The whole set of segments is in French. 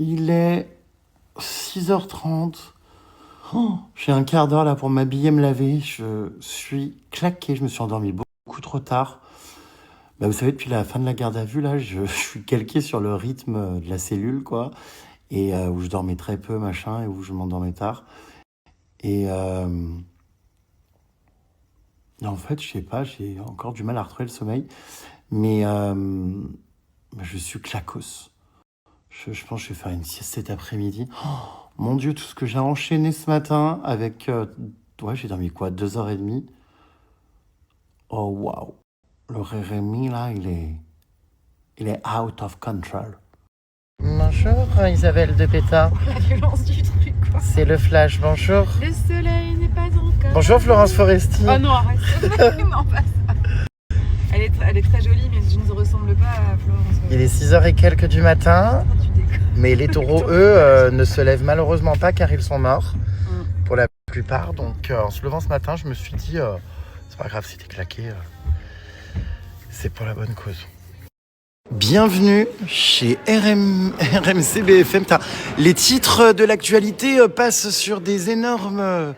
Il est 6h30. J'ai un quart d'heure là pour m'habiller, me laver. Je suis claqué, je me suis endormi beaucoup trop tard. Bah, vous savez, depuis la fin de la garde à vue, là, je suis calqué sur le rythme de la cellule, quoi. Et où je dormais très peu, machin, et où je m'endormais tard. Et en fait, je sais pas, j'ai encore du mal à retrouver le sommeil. Mais je suis claquos. Je pense que je vais faire une sieste cet après-midi. Mon Dieu, tout ce que j'ai enchaîné ce matin avec... ouais, j'ai dormi quoi, 2h30. Oh, waouh. Le Rémi, là, il est out of control. Bonjour Isabelle de Pétard. La violence du truc, quoi. C'est le flash, bonjour. Le soleil n'est pas encore... Bonjour Florence Foresti. Oh non, arrête. Non, pas ça. Elle est très jolie, mais je ne ressemble pas à Florence. Il est 6h et quelques du matin. Tu déconnes. Mais les taureaux, eux, ne se lèvent malheureusement pas car ils sont morts. Pour la plupart. Donc en se levant ce matin, je me suis dit, c'est pas grave si t'es claqué. C'est pour la bonne cause. Bienvenue chez RMC BFM. Les titres de l'actualité passent sur des énormes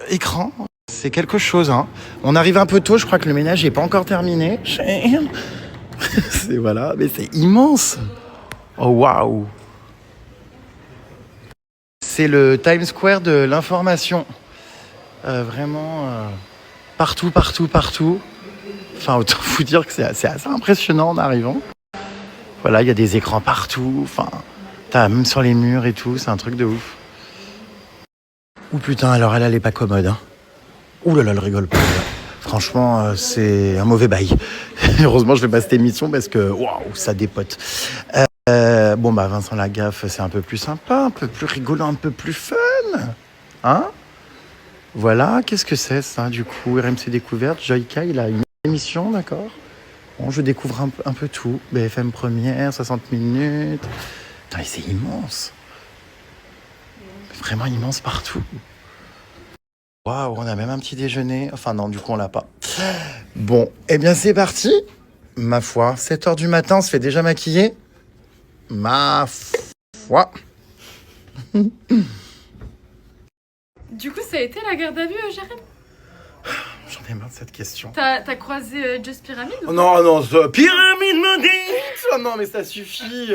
écrans. C'est quelque chose. Hein. On arrive un peu tôt, je crois que le ménage n'est pas encore terminé. C'est voilà, mais c'est immense. Oh waouh. C'est le Times Square de l'information. Vraiment partout. Enfin, autant vous dire que c'est assez impressionnant en arrivant. Voilà, il y a des écrans partout. Enfin, t'as même sur les murs et tout. C'est un truc de ouf. Ouh putain, alors elle est pas commode. Hein. Ouh là là, elle rigole pas. Franchement, c'est un mauvais bail. Heureusement, je fais pas cette émission parce que waouh, ça dépote. Bon bah Vincent Lagaffe, c'est un peu plus sympa, un peu plus rigolant, un peu plus fun. Hein? Voilà, qu'est-ce que c'est ça du coup? RMC Découverte, Joyka, il a une émission, d'accord? Bon, je découvre un peu tout. BFM Première, 60 minutes. Putain, mais c'est immense. Vraiment immense partout. Waouh, on a même un petit déjeuner. Enfin non, du coup, on l'a pas. Bon, eh bien c'est parti. Ma foi, 7h du matin, on se fait déjà maquiller. Ma foi. Du coup, ça a été la garde à vue, Jérémy? J'en ai marre de cette question. T'as croisé Just Pyramid ou Oh non, Pyramide me dit. Oh non, mais ça suffit.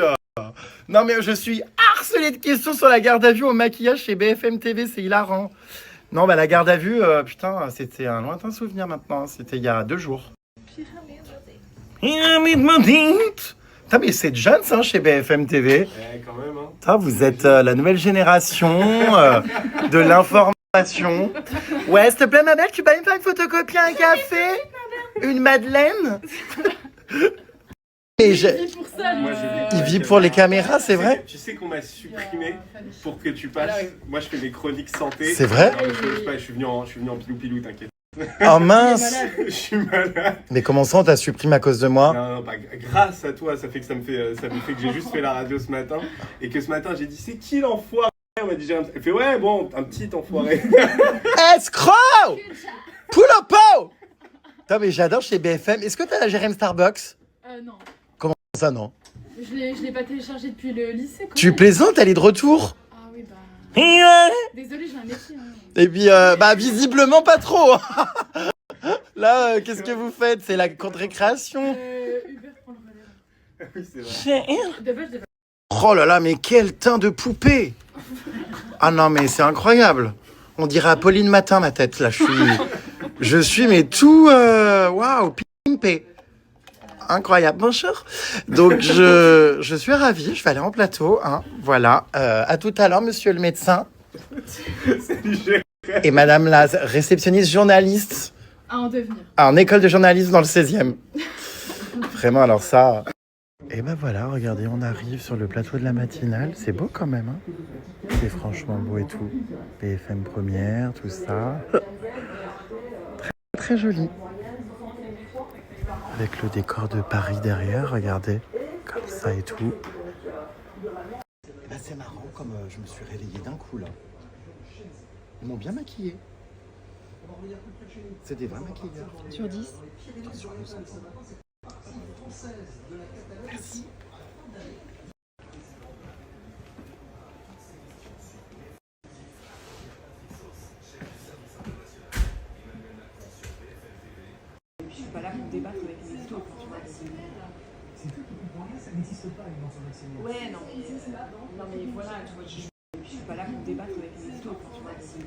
Non, mais je suis harcelé de questions sur la garde à vue au maquillage chez BFM TV, c'est hilarant. Non, bah la garde à vue, putain, c'était un lointain souvenir maintenant. C'était il y a 2 jours. Pyramide me dit. Putain, mais c'est jeune ça chez BFM TV. Quand même, hein. Putain, vous êtes la nouvelle génération de l'information. Ouais, s'il te plaît, ma belle, tu peux me faire une photocopie, un café, une madeleine. Et pour ça, Moi, il vit pour les caméras, c'est vrai? Tu sais qu'on m'a supprimé pour que tu passes. Moi, je fais des chroniques santé. C'est vrai? Non, mais je sais pas, je suis venu en pilou-pilou, t'inquiète. Oh mince! Je suis malade. Mais comment ça, on t'a supprimé à cause de moi? Non, pas grâce à toi, ça me fait que j'ai juste fait la radio ce matin. Et que ce matin, j'ai dit, c'est qui l'enfoiré? On m'a dit, elle fait, ouais, bon, un petit enfoiré. Escroc! Poulopo! Putain, mais j'adore chez BFM. Est-ce que t'as la GRM Starbucks? non. Comment ça, non? Je l'ai pas téléchargé depuis le lycée, quoi. Tu plaisantes, elle est de retour? Ah oui, bah... Et Désolée, j'ai un métier, hein. puis, bah, visiblement pas trop. Là, qu'est-ce que vous faites? C'est la contre-récréation. Uber prend le relais. Oui, c'est vrai. De base, Oh là là, mais quel teint de poupée! Ah non, mais c'est incroyable. On dirait Apolline Matin, ma tête. Là, je suis, mais tout, waouh, pimpé. Incroyable. Bonjour. Donc, je suis ravie. Je vais aller en plateau. Hein. Voilà. À tout à l'heure, monsieur le médecin. Salut, Jérémy. Et madame la réceptionniste journaliste. à en devenir. En école de journalisme dans le 16e. Vraiment, alors ça... Et ben voilà, regardez, on arrive sur le plateau de la matinale. C'est beau quand même. Hein. C'est franchement beau et tout. BFM Première, tout ça. Très, très joli. Avec le décor de Paris derrière, regardez. Comme ça et tout. Et ben c'est marrant, comme je me suis réveillé d'un coup là. Ils m'ont bien maquillé. C'est des vrais maquilleurs. Sur 10. Sur 11. Merci. suis pas là pour débattre avec les éditos, quoi, tu vois. C'est tout qui comprend rien, ça n'existe pas une mention maximum. Ouais, non. Non, mais voilà, tu vois, je suis pas là pour débattre avec les éditos, quoi, tu vois. C'est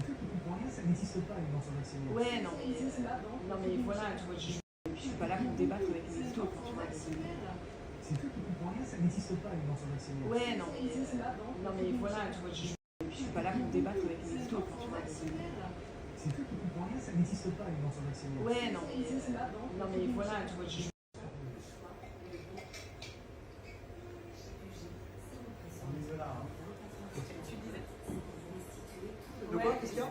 tout qui comprend rien, ça n'existe pas une mention maximum. Ouais, non. Non, mais voilà, tu vois, je suis pas là pour débattre avec les éditos, quoi, tu vois. C'est tout qui comprend rien, ça n'existe pas une mention maximum. Ouais, non. Non, mais voilà, tu vois, je suis pas là pour débattre avec les éditos, quoi, tu vois. C'est tout qui comprend rien, ça n'existe pas une mention maximum. Ouais, non. Non, mais voilà, tu vois, De quoi? Qu'est-ce qu'il y a?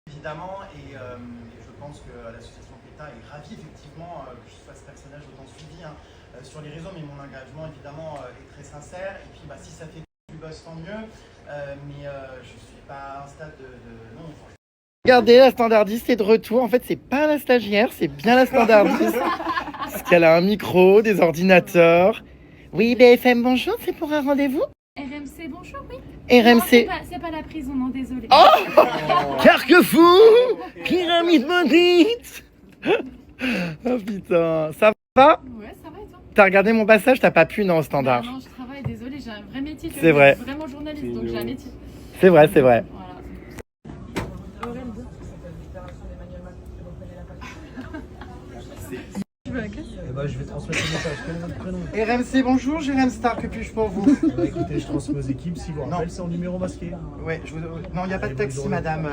Évidemment, et je pense que l'association PETA est ravie effectivement que je sois ce personnage autant suivi sur les réseaux, mais mon engagement évidemment est très sincère. Et puis si ça fait du buzz, tant mieux, mais je ne suis pas à un stade de non. Regardez, la standardiste est de retour. En fait, c'est pas la stagiaire, c'est bien la standardiste. Parce qu'elle a un micro, des ordinateurs. Oui, BFM, bonjour, c'est pour un rendez-vous? RMC, bonjour, oui. RMC. Non, c'est pas la prison, non, désolé. Oh, Carquefou, pyramide maudite. Oh putain, ça va? Ouais, ça va et toi? T'as regardé mon passage, t'as pas pu, non, au standard? Non, je travaille, désolé, j'ai un vrai métier. C'est vrai. Je suis vraiment journaliste, donc j'ai un métier. C'est vrai, c'est vrai. Voilà. Tu veux la caisse? Eh ben, je vais transmettre le message. Quel est votre prénom? RMC, bonjour, Jérém Star, que puis-je pour vous? Écoutez, je transmets aux équipes. Si vous rappelle, c'est en numéro masqué. Ouais, non, il n'y a pas de taxi, madame.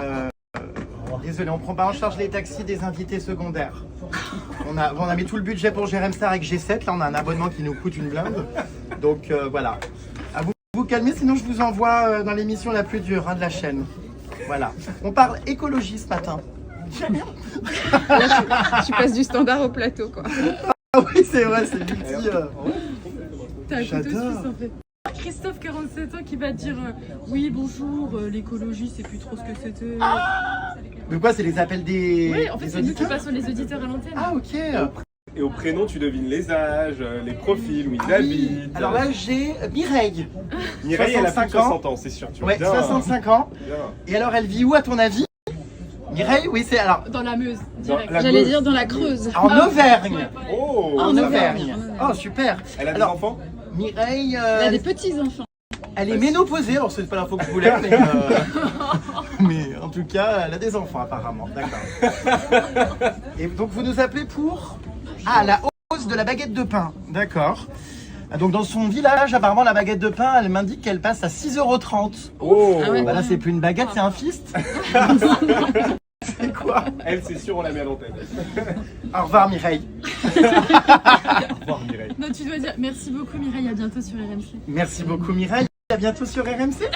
Désolé, on prend pas en charge les taxis des invités secondaires. On a mis tout le budget pour Jérém Star avec G7. Là, on a un abonnement qui nous coûte une blinde. Donc voilà. À vous calmer, sinon je vous envoie dans l'émission la plus dure de la chaîne. Voilà. On parle écologie ce matin. Là, tu passes du standard au plateau, quoi. Ah oui, c'est vrai, c'est multi. T'as un couteau J'adore. suisse en fait. Christophe, 47 ans, qui va te dire oui, bonjour, l'écologie, c'est plus trop ce que c'était. Mais quoi, c'est les appels des, Oui, en fait, des c'est nous qui auditeurs? passons les auditeurs à l'antenne. Ah, ok. Et au prénom, tu devines les âges, les profils, où ils habitent. Alors là, j'ai Mireille. Mireille, elle a plus de 65 ans. 60 ans, c'est sûr. Tu vois Ouais, bien. 65 ans. Bien. Et alors, elle vit où à ton avis? Mireille, oui, c'est alors Dans la Meuse, direct. la J'allais Meuse. dire dans la Creuse. en Auvergne. Oh, En ça va. Auvergne. Oh, super. Elle a des Alors, enfants? Mireille, Elle a des petits-enfants. elle est ménopausée. Alors, c'est pas l'info que je voulais, mais, mais en tout cas, elle a des enfants apparemment. D'accord. Et donc, vous nous appelez pour la hausse de la baguette de pain. D'accord. Donc, dans son village, apparemment, la baguette de pain, elle m'indique qu'elle passe à 6,30 €. Oh, Ah ouais. Bah là, c'est plus une baguette, c'est un fist. C'est quoi? Elle, c'est sûr, on la met à l'antenne. Au revoir, Mireille. Au revoir, Mireille. Non, tu dois dire merci beaucoup, Mireille, à bientôt sur RMC. Merci beaucoup, Mireille. À bientôt sur RMC.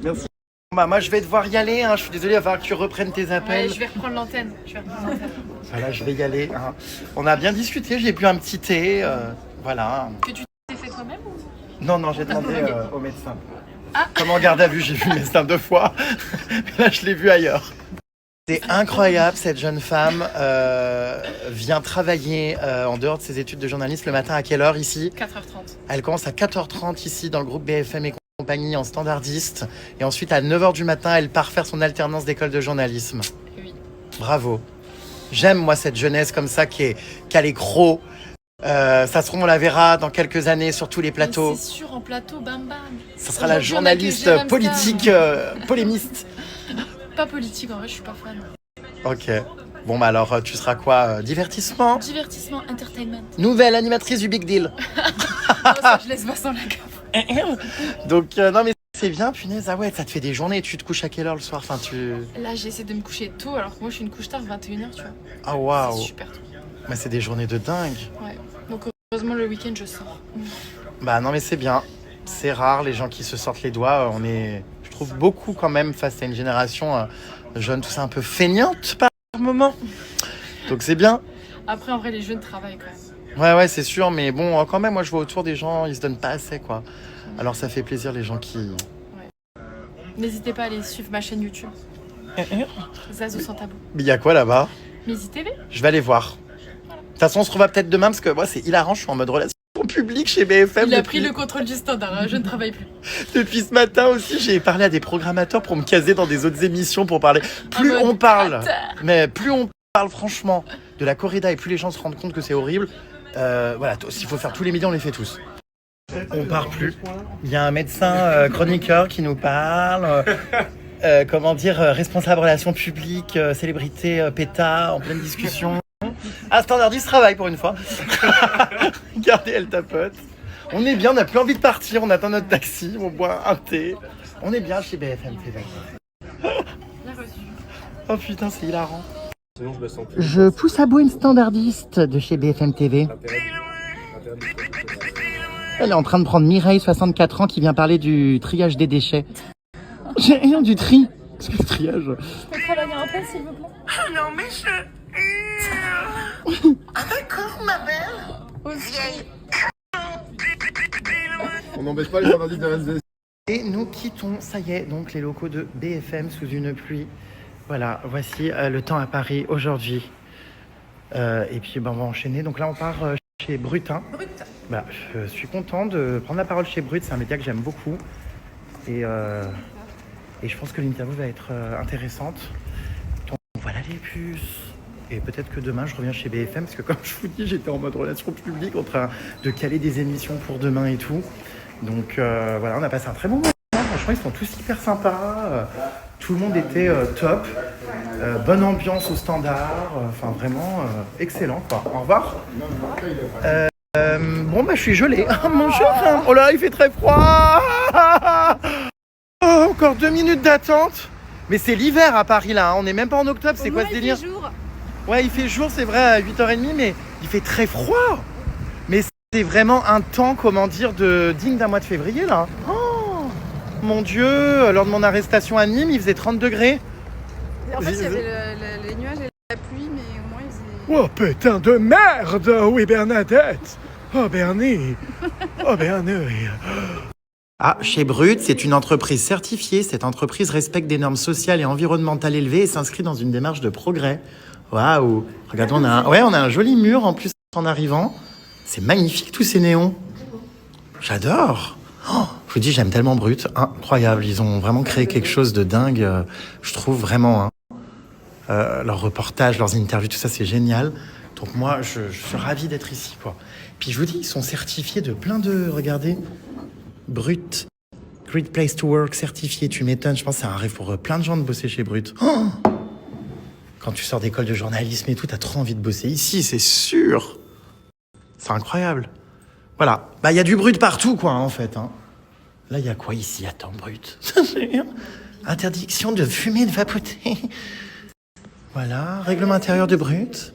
Merci. Bah, moi, je vais devoir y aller. Je suis désolé, il va falloir que tu reprennes tes appels. Ouais, je vais reprendre l'antenne. Voilà, je vais y aller. On a bien discuté. J'ai bu un petit thé. Voilà. Que tu t'es fait toi-même ou... Non, j'ai demandé au médecin. Comme en garde à vue, j'ai vu le médecin 2 fois. Mais là, je l'ai vu ailleurs. C'est incroyable, cette jeune femme vient travailler en dehors de ses études de journaliste le matin à quelle heure ici? 4h30. Elle commence à 4h30 ici dans le groupe BFM et compagnie en standardiste. Et ensuite, à 9h du matin, elle part faire son alternance d'école de journalisme. Oui. Bravo. J'aime, moi, cette jeunesse comme ça qui a les crocs. Ça se trouve, on la verra dans quelques années sur tous les plateaux. C'est sûr, en plateau, bam bam. Ça sera la Aujourd'hui, on a que journaliste Jérém politique, polémiste. Pas politique, en vrai, je suis pas fan. Ok. Bon, bah alors, tu seras quoi? Divertissement? Divertissement, entertainment. Nouvelle animatrice du Big Deal. Non, ça, je laisse Vincent la cave. Donc, non, mais c'est bien, punaise. Ah ouais, ça te fait des journées. Tu te couches à quelle heure le soir? Enfin, Là, j'essaie de me coucher tôt, alors que moi, je suis une couche tard, 21h, tu vois. Ah, waouh. C'est super tôt. Mais c'est des journées de dingue. Ouais. Donc, heureusement, le week-end, je sors. Bah non, mais c'est bien. C'est rare, les gens qui se sortent les doigts. On est, je trouve, beaucoup quand même face à une génération jeune, tout ça, un peu feignante par moment. Donc c'est bien. Après, en vrai, les jeunes travaillent quand même. Ouais, c'est sûr. Mais bon, quand même, moi, je vois autour des gens, ils se donnent pas assez, quoi. Alors ça fait plaisir, les gens qui... N'hésitez pas à aller suivre ma chaîne YouTube. Zazou sans tabou. Mais il y a quoi là-bas? Mizzy TV. Je vais aller voir. De toute façon, on se revoit peut-être demain, parce que moi, c'est hilarant, je suis en mode relation public chez BFM. Il a pris le contrôle du standard, hein, je ne travaille plus. Depuis ce matin aussi, j'ai parlé à des programmateurs pour me caser dans des autres émissions pour parler. Plus on parle, mais plus on parle franchement de la corrida et plus les gens se rendent compte que c'est horrible. Voilà, s'il faut faire tous les médias, on les fait tous. On part plus. Il y a un médecin chroniqueur qui nous parle. Comment dire, responsable relations publiques, célébrité péta, en pleine discussion. Ah, Standardiste travaille pour une fois. Regardez, elle tapote. On est bien, on n'a plus envie de partir, on attend notre taxi, on boit un thé. On est bien chez BFM TV. Oh putain, c'est hilarant. Sinon, je le sens plus. Je pousse à bout une standardiste de chez BFM TV. Elle est en train de prendre Mireille, 64 ans, qui vient parler du triage des déchets. J'ai rien du tri. Qu'est-ce que le triage? Je peux travailler un peu, s'il vous plaît? Non mais je... Ah d'accord, ma belle. Vieille. On n'embête pas les standardistes de RSD. Et nous quittons, ça y est, donc les locaux de BFM sous une pluie. Voilà, voici le temps à Paris aujourd'hui. Et puis on va enchaîner. Donc là, on part chez Brut. Hein. Brut. Bah, je suis content de prendre la parole chez Brut. C'est un média que j'aime beaucoup. Et je pense que l'interview va être intéressante. Donc voilà les puces. Et peut-être que demain, je reviens chez BFM. Parce que comme je vous dis, j'étais en mode relation publique en train de caler des émissions pour demain et tout. Donc voilà, on a passé un très bon moment. Franchement, ils sont tous hyper sympas. Tout le monde était top. Bonne ambiance au standard. Enfin, vraiment excellent, quoi. Au revoir. Bon, bah, je suis gelé. Bonjour. Oh là, il fait très froid. Oh, encore 2 minutes d'attente. Mais c'est l'hiver à Paris, là. Hein. On n'est même pas en octobre. C'est quoi ce délire? Il fait jour. Ouais, il fait jour, c'est vrai, à 8h30, mais il fait très froid. Mais c'est vraiment un temps, comment dire, digne d'un mois de février, là. Oh, mon Dieu, lors de mon arrestation à Nîmes, il faisait 30 degrés. En fait, il y avait les nuages et la pluie, mais au moins il faisait... Oh putain de merde! Oui, Bernadette! Oh, Bernie! Oh, Bernie! Ah, chez Brut, c'est une entreprise certifiée. Cette entreprise respecte des normes sociales et environnementales élevées et s'inscrit dans une démarche de progrès. Waouh! Regardez, on a un joli mur en plus en arrivant. C'est magnifique tous ces néons. J'adore! Oh, je vous dis, j'aime tellement Brut. Incroyable. Ils ont vraiment créé quelque chose de dingue. Je trouve vraiment. Hein. Leurs reportages, leurs interviews, tout ça, c'est génial. Donc moi, je suis ravi d'être ici, quoi. Puis je vous dis, ils sont certifiés de plein de... Regardez. Brut. Great Place to Work, certifié. Tu m'étonnes. Je pense que c'est un rêve pour plein de gens de bosser chez Brut. Oh, quand tu sors d'école de journalisme et tout, t'as trop envie de bosser ici, c'est sûr. C'est incroyable. Voilà. Bah, il y a du Brut partout, quoi, en fait. Hein. Là, il y a quoi ici? Attends, Brut. Interdiction de fumer, de vapoter. Voilà. Règlement intérieur de Brut.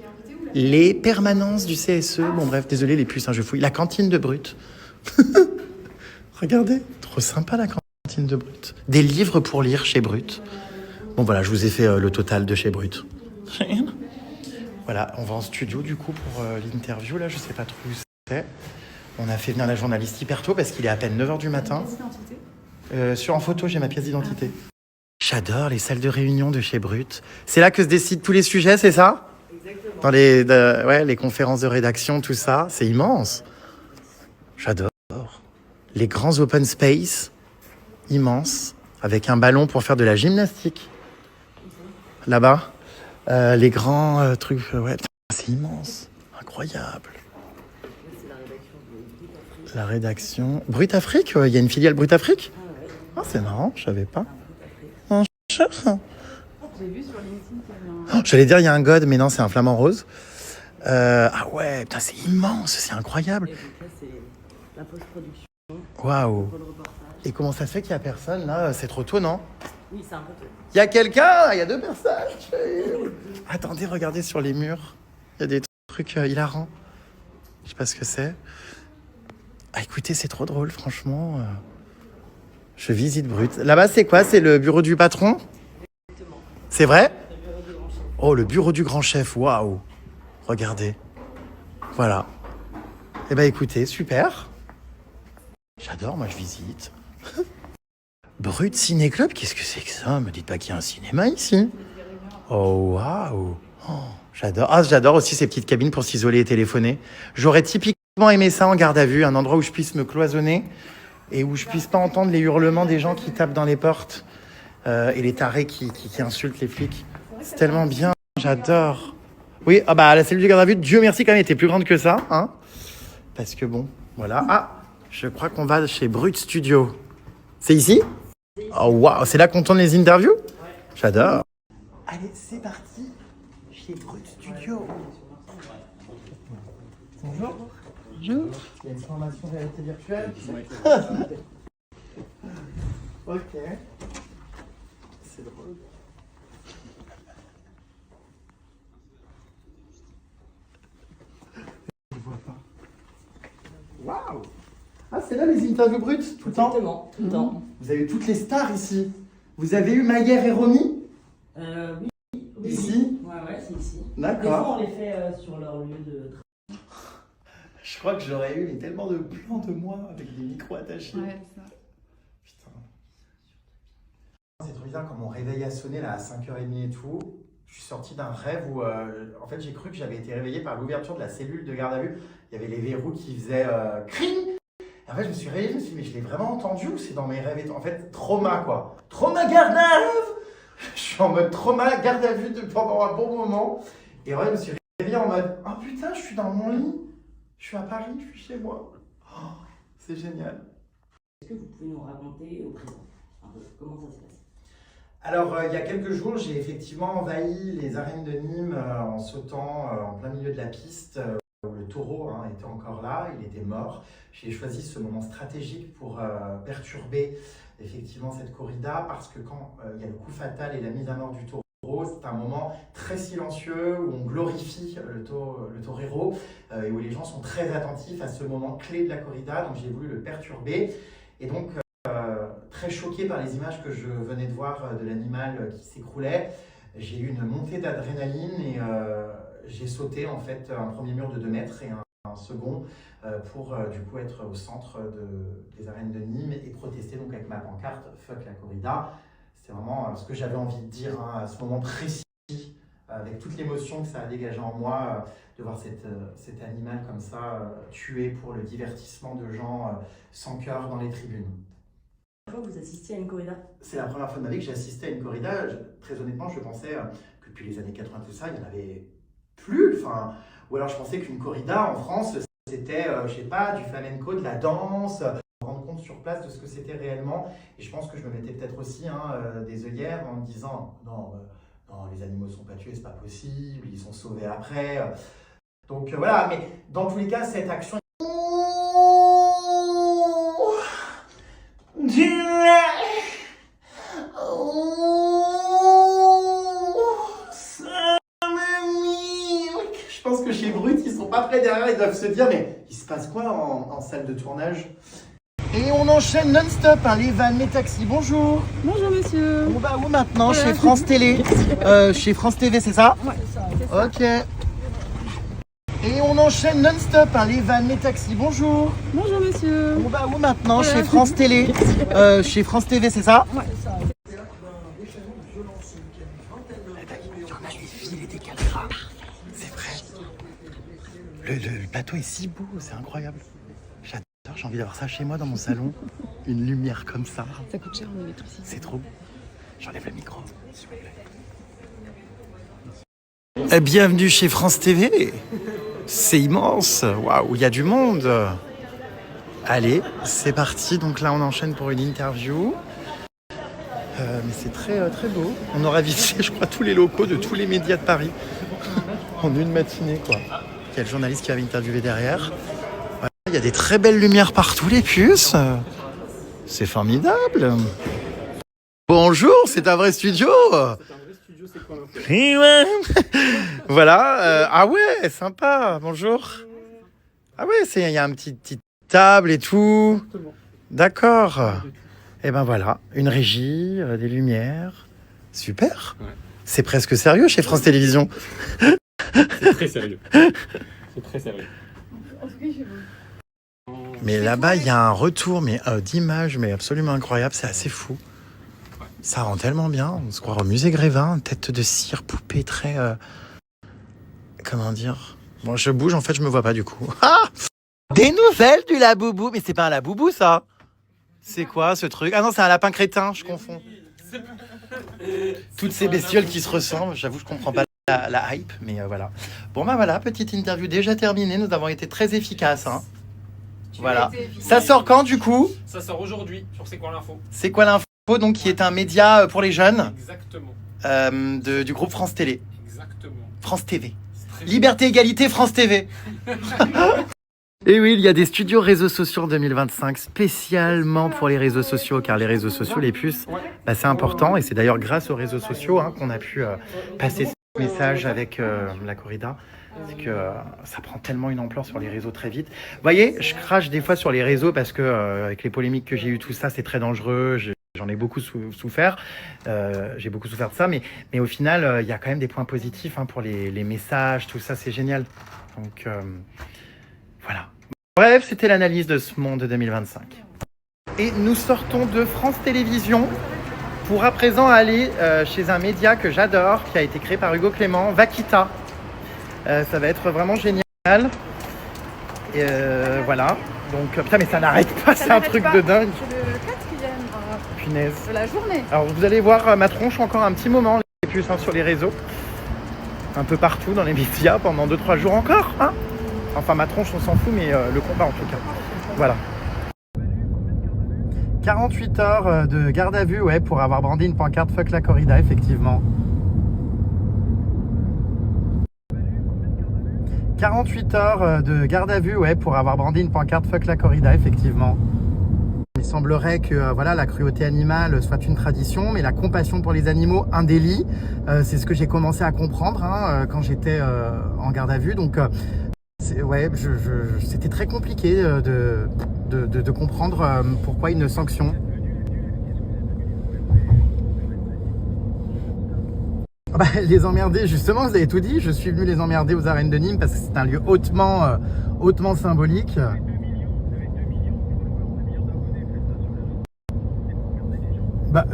Les permanences du CSE. Bon, bref, désolé, les puces, hein, je fouille. La cantine de Brut. Regardez. Trop sympa, la cantine de Brut. Des livres pour lire chez Brut. Bon, voilà, je vous ai fait le total de chez Brut. Voilà, on va en studio, du coup, pour l'interview. Là, je sais pas trop où c'est. On a fait venir la journaliste hyper tôt parce qu'il est à peine 9h du matin. En photo, j'ai ma pièce d'identité. J'adore les salles de réunion de chez Brut. C'est là que se décident tous les sujets, c'est ça? Exactement. Dans les conférences de rédaction, tout ça. C'est immense. J'adore. Les grands open space, immenses, avec un ballon pour faire de la gymnastique. Là-bas. Les grands trucs, c'est immense. Incroyable. La rédaction. Brut Afrique, il y a une filiale Brut Afrique? Ah, c'est marrant, je savais pas. Bonjour. J'ai vu sur LinkedIn qu'il y avait un... J'allais dire il y a un god, mais non, c'est un flamant rose. Ah ouais, putain, c'est immense, c'est incroyable. Et donc là, c'est la post-production. Waouh. Pour le reportage. Et comment ça se fait qu'il y a personne là? C'est trop tôt, non? Oui, c'est un peu tôt. Il y a quelqu'un? Il y a 2 personnes. Attendez, regardez sur les murs. Il y a des trucs hilarants. Je sais pas ce que c'est. Ah, écoutez, c'est trop drôle, franchement. Je visite Brut. Là-bas, c'est quoi? C'est le bureau du patron? Exactement. C'est vrai? Le bureau du grand chef. Oh, le bureau du grand chef. Waouh. Regardez. Voilà. Eh ben, écoutez, super. J'adore, moi, je visite. Brut Ciné Club, qu'est-ce que c'est que ça? Me dites pas qu'il y a un cinéma ici. Oh, waouh. Oh, j'adore. Ah, j'adore aussi ces petites cabines pour s'isoler et téléphoner. J'aurais typiquement vraiment aimé ça en garde à vue, un endroit où je puisse me cloisonner et où je puisse pas entendre les hurlements des gens qui tapent dans les portes et les tarés qui insultent les flics. C'est tellement bien, j'adore. Oui, ah bah la cellule de garde à vue, Dieu merci, quand même, était plus grande que ça, hein. Parce que bon, voilà. Ah, je crois qu'on va chez Brut Studio. C'est ici? Oh waouh, c'est là qu'on tourne les interviews? J'adore. Allez, c'est parti chez Brut Studio. Bonjour. Bonjour. Il y a une formation réalité virtuelle. Ok. C'est drôle. Je vois pas. Waouh! Ah, c'est là les interviews brutes, tout le temps? Exactement, tout le temps. Vous avez toutes les stars ici. Vous avez eu Maillère et Romy? Oui. Ici? Ouais, c'est ici. D'accord. Des fois, on les fait sur leur lieu de travail. Je crois que j'aurais eu tellement de plans de moi avec des micros attachés. Ouais, ça. Putain. C'est trop bizarre quand mon réveil a sonné là à 5h30 et tout. Je suis sorti d'un rêve où en fait j'ai cru que j'avais été réveillé par l'ouverture de la cellule de garde à vue. Il y avait les verrous qui faisaient cring. Et en fait je me suis réveillé, je me suis dit mais je l'ai vraiment entendu ou c'est dans mes rêves? En fait trauma quoi. Trauma garde à vue. Je suis en mode trauma garde à vue pendant un bon moment. Et ouais je me suis réveillé en mode oh putain je suis dans mon lit. Je suis à Paris, je suis chez moi. Oh, c'est génial. Est-ce que vous pouvez nous raconter au présent un peu comment ça se passe? Alors, il y a quelques jours, j'ai effectivement envahi les arènes de Nîmes en sautant en plein milieu de la piste où le taureau était encore là, il était mort. J'ai choisi ce moment stratégique pour perturber effectivement cette corrida parce que quand il y a le coup fatal et la mise à mort du taureau, c'est un moment très silencieux où on glorifie le torero et où les gens sont très attentifs à ce moment clé de la corrida. Donc j'ai voulu le perturber et donc très choqué par les images que je venais de voir de l'animal qui s'écroulait. J'ai eu une montée d'adrénaline et j'ai sauté en fait un premier mur de 2 mètres et un second pour du coup être au centre des arènes de Nîmes et protester donc avec ma pancarte « Fuck la corrida ». C'est vraiment ce que j'avais envie de dire à ce moment précis, avec toute l'émotion que ça a dégagé en moi, de voir cet animal comme ça tué pour le divertissement de gens sans cœur dans les tribunes. Vous assistiez à une corrida? C'est la première fois de ma vie que j'ai assisté à une corrida. Très honnêtement, je pensais que depuis les années 80, tout ça, il n'y en avait plus. Enfin, ou alors je pensais qu'une corrida en France, c'était, je sais pas, du flamenco, de la danse, rendre compte sur place de ce que c'était réellement. Et je pense que je me mettais peut-être aussi des œillères en me disant non, les animaux ne sont pas tués, c'est pas possible, ils sont sauvés après. Donc voilà, mais dans tous les cas, cette action. Je pense que chez Brut, ils sont pas prêts derrière, ils doivent se dire mais il se passe quoi en salle de tournage? Et on enchaîne non-stop, les vannes, les taxis, bonjour. Bonjour monsieur. On va où maintenant? Chez France Télé. Chez France TV, c'est ça? Ouais, c'est ça. Ok. Et on enchaîne non-stop, les vannes, les taxis, bonjour. Bonjour monsieur. On va où maintenant? Chez France Télé. Chez France TV, c'est ça? Ouais, c'est ça. On a des fils et des caméras. C'est vrai. Le plateau est si beau, c'est incroyable. J'adore, j'ai envie d'avoir ça chez moi dans mon salon. Une lumière comme ça. Ça coûte cher en électricité. C'est trop beau. J'enlève le micro, s'il vous plaît. Bienvenue chez France TV. C'est immense. Waouh, il y a du monde. Allez, c'est parti. Donc là, on enchaîne pour une interview. Mais c'est très, très beau. On aura visité, je crois, tous les locaux de tous les médias de Paris en une matinée, quoi. Il y a le journaliste qui avait interviewé derrière. Voilà, il y a des très belles lumières partout, les puces. C'est formidable. Bonjour, c'est un vrai studio. Voilà. Ah ouais, sympa. Bonjour. Ah ouais, il y a une petite table et tout. D'accord. Et ben voilà, une régie, des lumières. Super. Ouais. C'est presque sérieux chez France Télévisions. C'est très sérieux. C'est très sérieux. En tout cas, j'ai vu. Mais là-bas, il y a un retour d'image mais absolument incroyable. C'est assez fou. Ça rend tellement bien. On se croit au musée Grévin, tête de cire, poupée très... comment dire? Bon, je bouge, en fait, je me vois pas du coup. Ah! Des nouvelles du Laboubou. Mais c'est pas un Laboubou, ça. C'est quoi ce truc? Ah non, c'est un lapin crétin, je confonds. Toutes ces bestioles qui se ressemblent, j'avoue, je comprends pas la hype, mais voilà. Bon, bah voilà, petite interview déjà terminée. Nous avons été très efficaces. Hein. Voilà. Ça sort quand, du coup? Ça sort aujourd'hui sur C'est quoi l'info? C'est quoi l'info, donc, qui est un média pour les jeunes Exactement. du groupe France Télé. Exactement. France TV. Très Liberté, égalité, France TV. Et oui, il y a des studios réseaux sociaux en 2025, spécialement pour les réseaux sociaux, car les réseaux sociaux, les puces, bah, c'est important. Et c'est d'ailleurs grâce aux réseaux sociaux qu'on a pu passer ce message avec la corrida. C'est que ça prend tellement une ampleur sur les réseaux très vite. Vous voyez, je crache des fois sur les réseaux parce que avec les polémiques que j'ai eues, tout ça, c'est très dangereux. J'en ai beaucoup souffert. J'ai beaucoup souffert de ça. Mais au final, il y a quand même des points positifs pour les messages, tout ça, c'est génial. Donc, voilà. Bref, c'était l'analyse de ce monde 2025. Et nous sortons de France Télévisions pour à présent aller chez un média que j'adore, qui a été créé par Hugo Clément, Vaquita. Ça va être vraiment génial. Et voilà. Donc, putain, mais ça n'arrête pas, c'est un truc de dingue. C'est le 4e Punaise. de la journée. Alors, vous allez voir ma tronche encore un petit moment, les puces sur les réseaux. Un peu partout dans les médias pendant 2-3 jours encore. Enfin, ma tronche, on s'en fout, mais le combat en tout cas. Voilà. 48 heures de garde à vue, ouais, pour avoir brandi une pancarte Fuck la corrida, effectivement. 48 heures de garde à vue, ouais, pour avoir brandi une pancarte Fuck la corrida, effectivement. Il semblerait que voilà, la cruauté animale soit une tradition, mais la compassion pour les animaux, un délit. C'est ce que j'ai commencé à comprendre quand j'étais en garde à vue. Donc, ouais, c'était très compliqué de comprendre pourquoi une sanction. Bah, les emmerder, justement, vous avez tout dit. Je suis venu les emmerder aux arènes de Nîmes parce que c'est un lieu hautement symbolique.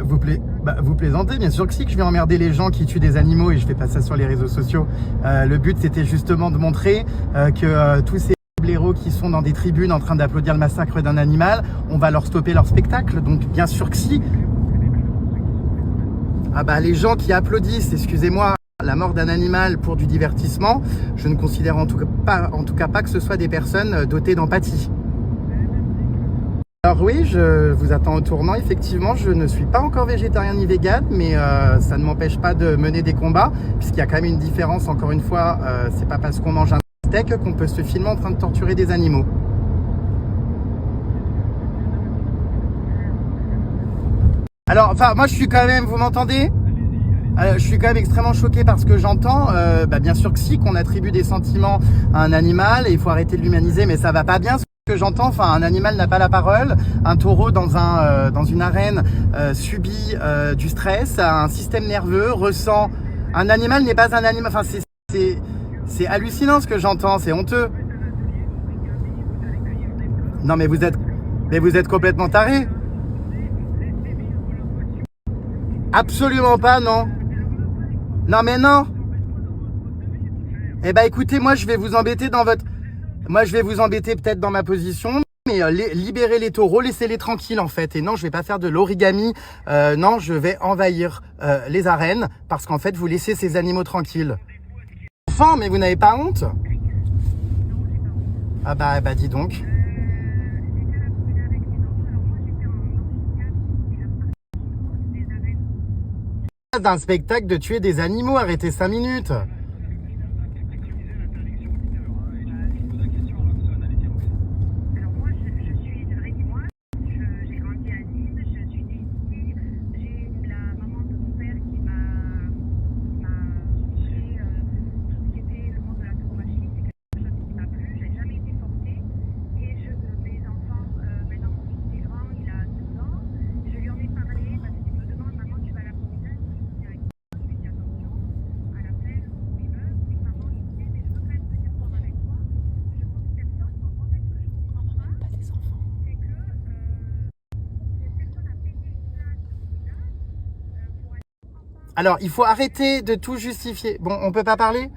Vous plaisantez, bien sûr que si, que je vais emmerder les gens qui tuent des animaux et je fais pas ça sur les réseaux sociaux. Le but, c'était justement de montrer que tous ces blaireaux qui sont dans des tribunes en train d'applaudir le massacre d'un animal, on va leur stopper leur spectacle. Donc, bien sûr que si. Ah bah, les gens qui applaudissent, excusez-moi, la mort d'un animal pour du divertissement, je ne considère en tout cas pas que ce soit des personnes dotées d'empathie. Alors oui, je vous attends au tournant. Effectivement, je ne suis pas encore végétarien ni vegan, mais ça ne m'empêche pas de mener des combats, puisqu'il y a quand même une différence, encore une fois, c'est pas parce qu'on mange un steak qu'on peut se filmer en train de torturer des animaux. Alors, enfin, moi je suis quand même, vous m'entendez ? Je suis quand même extrêmement choqué par ce que j'entends. Bien sûr que si, qu'on attribue des sentiments à un animal et il faut arrêter de l'humaniser, mais ça va pas bien. Ce que j'entends, enfin, un animal n'a pas la parole. Un taureau dans une arène subit du stress, a un système nerveux, ressent. Un animal n'est pas un animal. Enfin, c'est hallucinant ce que j'entends. C'est honteux. Non, mais vous êtes complètement taré. Absolument pas, non. Non, mais non. Eh ben, écoutez, moi, je vais vous embêter peut-être dans ma position, mais libérez les taureaux, laissez-les tranquilles, en fait. Et non, je vais pas faire de l'origami. Non, je vais envahir les arènes parce qu'en fait, vous laissez ces animaux tranquilles. Enfant, mais vous n'avez pas honte? Ah bah, dis donc. D'un spectacle de tuer des animaux, arrêtez 5 minutes. Alors, il faut arrêter de tout justifier. Bon, on peut pas parler ?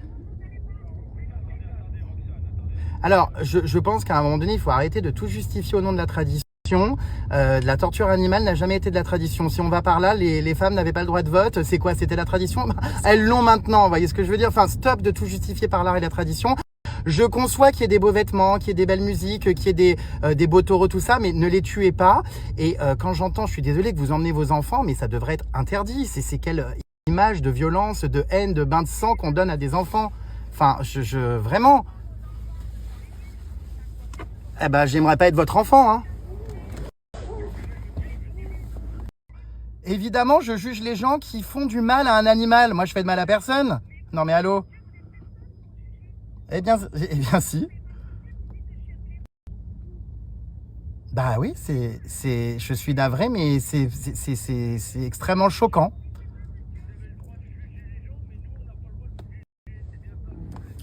Alors, je pense qu'à un moment donné, il faut arrêter de tout justifier au nom de la tradition. De la torture animale n'a jamais été de la tradition. Si on va par là, les femmes n'avaient pas le droit de vote. C'est quoi? C'était la tradition? Elles l'ont maintenant, vous voyez ce que je veux dire? Enfin, stop de tout justifier par l'art et la tradition. Je conçois qu'il y ait des beaux vêtements, qu'il y ait des belles musiques, qu'il y ait des beaux taureaux, tout ça, mais ne les tuez pas. Et quand j'entends, je suis désolée que vous emmenez vos enfants, mais ça devrait être interdit. C'est quelle image de violence, de haine, de bain de sang qu'on donne à des enfants? Enfin, vraiment... Eh ben, j'aimerais pas être votre enfant, hein. Évidemment, je juge les gens qui font du mal à un animal. Moi, je fais de mal à personne. Non, mais allô? Eh bien si. Bah oui, je suis navré, mais c'est extrêmement choquant.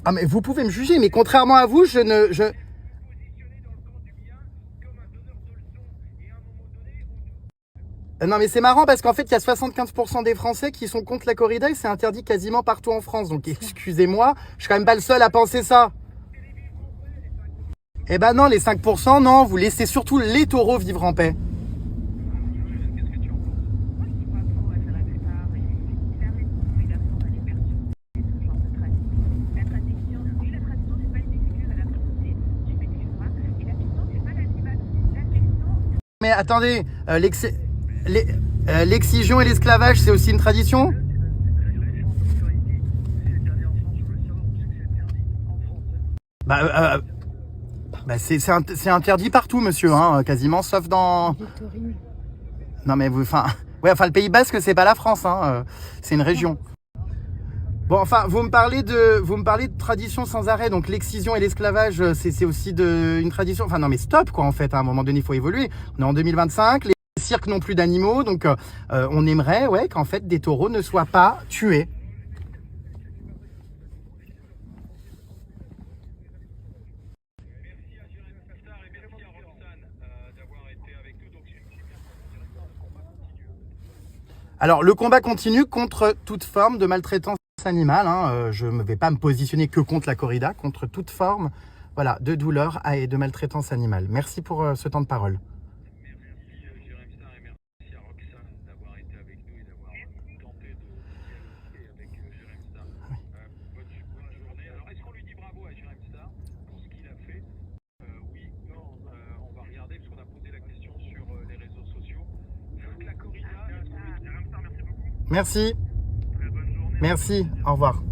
Ah, mais vous pouvez me juger, mais contrairement à vous, Non, mais c'est marrant parce qu'en fait, il y a 75% des Français qui sont contre la corrida et c'est interdit quasiment partout en France. Donc, excusez-moi, je suis quand même pas le seul à penser ça. Eh ben non, les 5%, non, vous laissez surtout les taureaux vivre en paix. Mais attendez, l'excision et l'esclavage, c'est aussi une tradition? C'est interdit partout, monsieur, hein, quasiment, sauf dans... Non mais vous, le Pays Basque, c'est pas la France, hein, c'est une région. Bon, enfin, vous me parlez de tradition sans arrêt, donc l'excision et l'esclavage, c'est aussi une tradition. Enfin non mais stop quoi en fait, à un moment donné, il faut évoluer. On est en 2025, les cirques n'ont plus d'animaux, donc on aimerait qu'en fait des taureaux ne soient pas tués. Alors, le combat continue contre toute forme de maltraitance animale. Hein. Je ne vais pas me positionner que contre la corrida, contre toute forme de douleur et de maltraitance animale. Merci pour ce temps de parole. Merci Jérémy Star et merci à Roxane d'avoir été avec nous et d'avoir tenté de dialoguer avec Jérémy Star. Bonne journée. Alors, est-ce qu'on lui dit bravo à Jérémy Star pour ce qu'il a fait? Oui, non, on va regarder parce qu'on a posé la question sur les réseaux sociaux. La corrida, Merci. Merci, au revoir.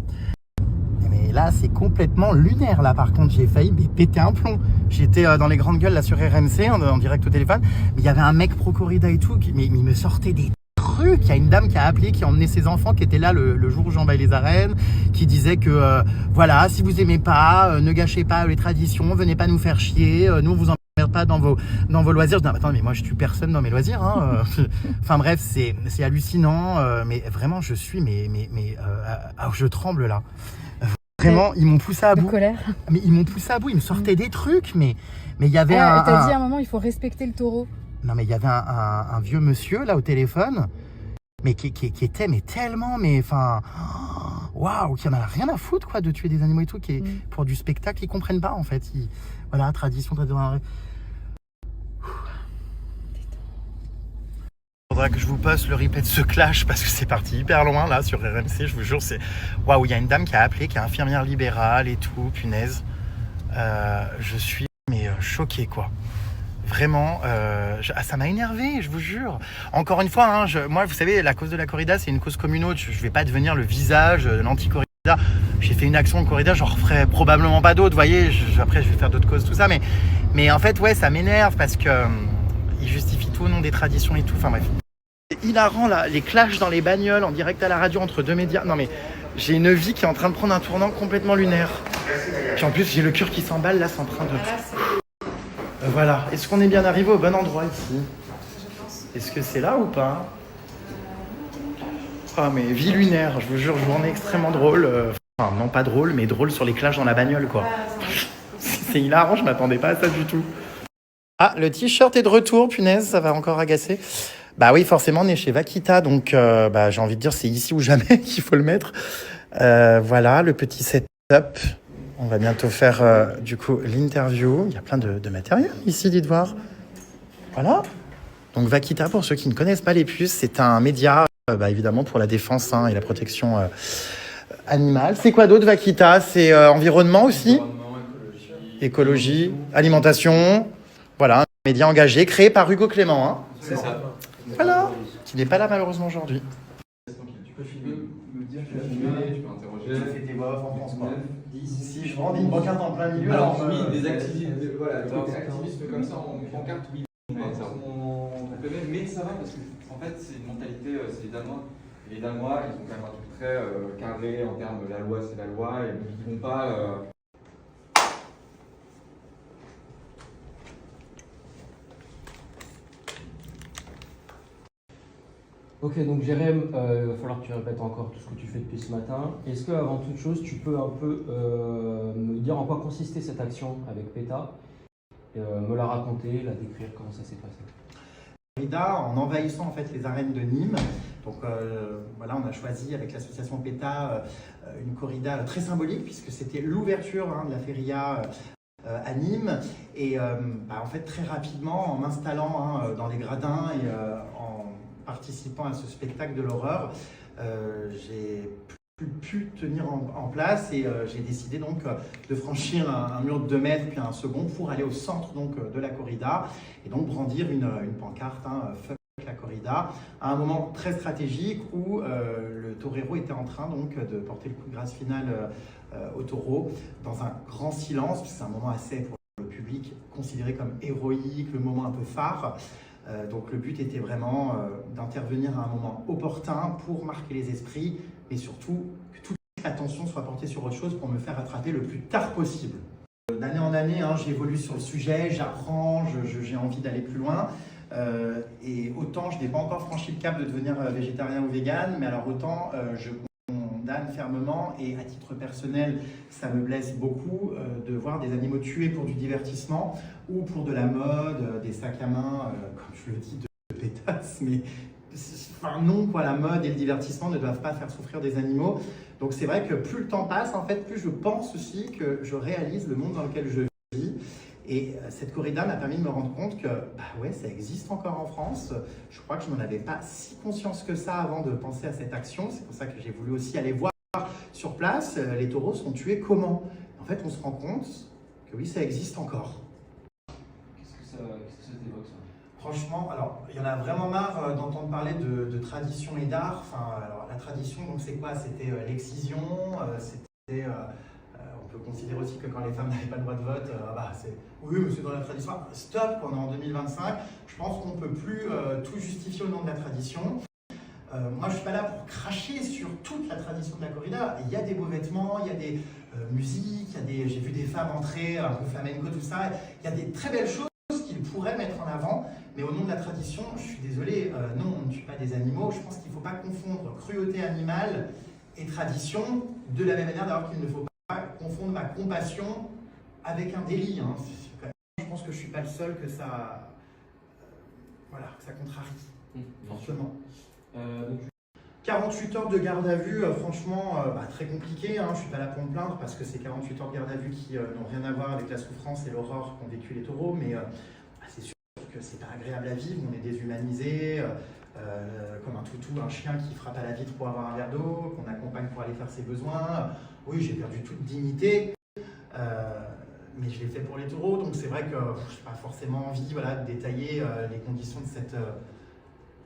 Mais là, c'est complètement lunaire, là, par contre. J'ai failli péter un plomb. J'étais dans les grandes gueules, là, sur RMC, en direct au téléphone. Mais il y avait un mec pro-corrida et tout, mais il me sortait des trucs. Il y a une dame qui a appelé, qui a emmené ses enfants, qui était là le jour où j'emballais les arènes, qui disait que, si vous aimez pas, ne gâchez pas les traditions, venez pas nous faire chier, nous, vous en pas dans vos loisirs. Je dis, attends, mais moi je tue personne dans mes loisirs, hein. Enfin bref, c'est hallucinant, mais vraiment je suis je tremble là. Vraiment, ils m'ont poussé à bout. Colère. Mais ils m'ont poussé à bout, ils me sortaient des trucs, mais il y avait t'as dit à un moment, il faut respecter le taureau. Non mais il y avait un vieux monsieur là au téléphone, mais qui était tellement, waouh, qui en a rien à foutre quoi de tuer des animaux et tout, pour du spectacle, ils comprennent pas en fait. Tradition. Faudra que je vous poste le replay de ce clash parce que c'est parti hyper loin là sur RMC, je vous jure, c'est waouh, il y a une dame qui a appelé, qui est infirmière libérale et tout, punaise. Je suis choqué quoi. Vraiment, ça m'a énervé, je vous jure. Encore une fois, moi, vous savez, la cause de la corrida, c'est une cause comme une autre. Je vais pas devenir le visage de l'anti-corrida. J'ai fait une action de corrida, j'en referai probablement pas d'autres, vous voyez. Après, je vais faire d'autres causes, tout ça. Mais en fait, ça m'énerve parce que ils justifient tout au nom des traditions et tout. Enfin bref. C'est hilarant, là, les clashs dans les bagnoles, en direct à la radio, entre deux médias. Non mais, j'ai une vie qui est en train de prendre un tournant complètement lunaire. Puis en plus, j'ai le cœur qui s'emballe, là, c'est en train de... Voilà. Est-ce qu'on est bien arrivé au bon endroit ici? Est-ce que c'est là ou pas? Ah mais vie lunaire, je vous jure, journée extrêmement drôle. Enfin non pas drôle, mais drôle sur les clashs dans la bagnole quoi. C'est hilarant, je m'attendais pas à ça du tout. Ah, le t-shirt est de retour, punaise, ça va encore agacer. Bah oui, forcément, on est chez Vaquita, donc j'ai envie de dire c'est ici ou jamais qu'il faut le mettre. Voilà, le petit setup. On va bientôt faire du coup l'interview. Il y a plein de matériel ici, dites voir. Voilà. Donc Vaquita, pour ceux qui ne connaissent pas les puces, c'est un média évidemment pour la défense et la protection animale. C'est quoi d'autre Vaquita? C'est environnement aussi? Écologie, alimentation. Voilà, un média engagé créé par Hugo Clément. Hein. C'est ça. Voilà. Qui n'est pas là malheureusement aujourd'hui. Tu peux filmer, me dire que tu as filmé, tu peux interroger. Tu fais tes voix off en France, quoi. Si je brandis une pancarte en plein milieu. Alors, oui, des activistes, voilà, des activistes comme ça en pancarte, oui. On complément, mais ça va parce que en fait, c'est une mentalité, c'est les Danois. Et les Danois, ils ont quand même un truc très carré en termes de la loi, c'est la loi, et donc ils vont pas. Ok, donc Jérém, il va falloir que tu répètes encore tout ce que tu fais depuis ce matin. Est-ce que, avant toute chose, tu peux un peu me dire en quoi consistait cette action avec PETA, me la raconter, la décrire, comment ça s'est passé? Corrida, en envahissant en fait les arènes de Nîmes. Donc voilà, on a choisi avec l'association PETA une corrida très symbolique puisque c'était l'ouverture de la feria à Nîmes. Et en fait très rapidement, en m'installant dans les gradins et en participant à ce spectacle de l'horreur, j'ai pu tenir en place et j'ai décidé donc de franchir un mur de 2 mètres puis un second pour aller au centre donc de la corrida et donc brandir une pancarte fuck la corrida à un moment très stratégique où le torero était en train donc de porter le coup de grâce final au taureau dans un grand silence. C'est un moment assez pour le public considéré comme héroïque, le moment un peu phare. Donc le but était vraiment d'intervenir à un moment opportun pour marquer les esprits, mais surtout que toute l'attention soit portée sur autre chose pour me faire attraper le plus tard possible. D'année en année, j'évolue sur le sujet, j'apprends, j'ai envie d'aller plus loin. Et autant je n'ai pas encore franchi le cap de devenir végétarien ou vegan, mais alors autant je condamne fermement et à titre personnel, ça me blesse beaucoup de voir des animaux tués pour du divertissement ou pour de la mode, des sacs à main, comme je le dis, de pétasse, mais enfin non, quoi, la mode et le divertissement ne doivent pas faire souffrir des animaux. Donc c'est vrai que plus le temps passe, en fait, plus je pense aussi que je réalise le monde dans lequel je vis. Et cette corrida m'a permis de me rendre compte que ouais, ça existe encore en France. Je crois que je n'en avais pas si conscience que ça avant de penser à cette action. C'est pour ça que j'ai voulu aussi aller voir sur place les taureaux sont tués comment. En fait, on se rend compte que oui, ça existe encore. Qu'est-ce que ça t'évoque, ça? Franchement, alors il y en a vraiment marre d'entendre parler de tradition et d'art. Enfin, alors la tradition, donc c'est quoi? C'était l'excision, c'était on peut considérer aussi que quand les femmes n'avaient pas le droit de vote, oui, mais c'est dans la tradition. Stop, on est en 2025. Je pense qu'on ne peut plus tout justifier au nom de la tradition. Moi, je ne suis pas là pour cracher sur toute la tradition de la corrida. Il y a des beaux vêtements, il y a des musiques, j'ai vu des femmes entrer, un peu flamenco, tout ça. Il y a des très belles choses qu'ils pourraient mettre en avant, mais au nom de la tradition, je suis désolé, non, on ne tue pas des animaux. Je pense qu'il ne faut pas confondre cruauté animale et tradition, de la même manière d'ailleurs qu'il ne faut pas confondre ma compassion avec un délit. Je pense que je ne suis pas le seul que ça, que ça contrarie, forcément. 48 heures de garde à vue, franchement, très compliqué. Je ne suis pas là pour me plaindre parce que c'est 48 heures de garde à vue qui n'ont rien à voir avec la souffrance et l'horreur qu'ont vécu les taureaux, mais c'est sûr que c'est pas agréable à vivre. On est déshumanisé, comme un toutou, un chien qui frappe à la vitre pour avoir un verre d'eau, qu'on accompagne pour aller faire ses besoins. Oui, j'ai perdu toute dignité, mais je l'ai fait pour les taureaux, donc c'est vrai que je n'ai pas forcément envie de détailler les conditions de cette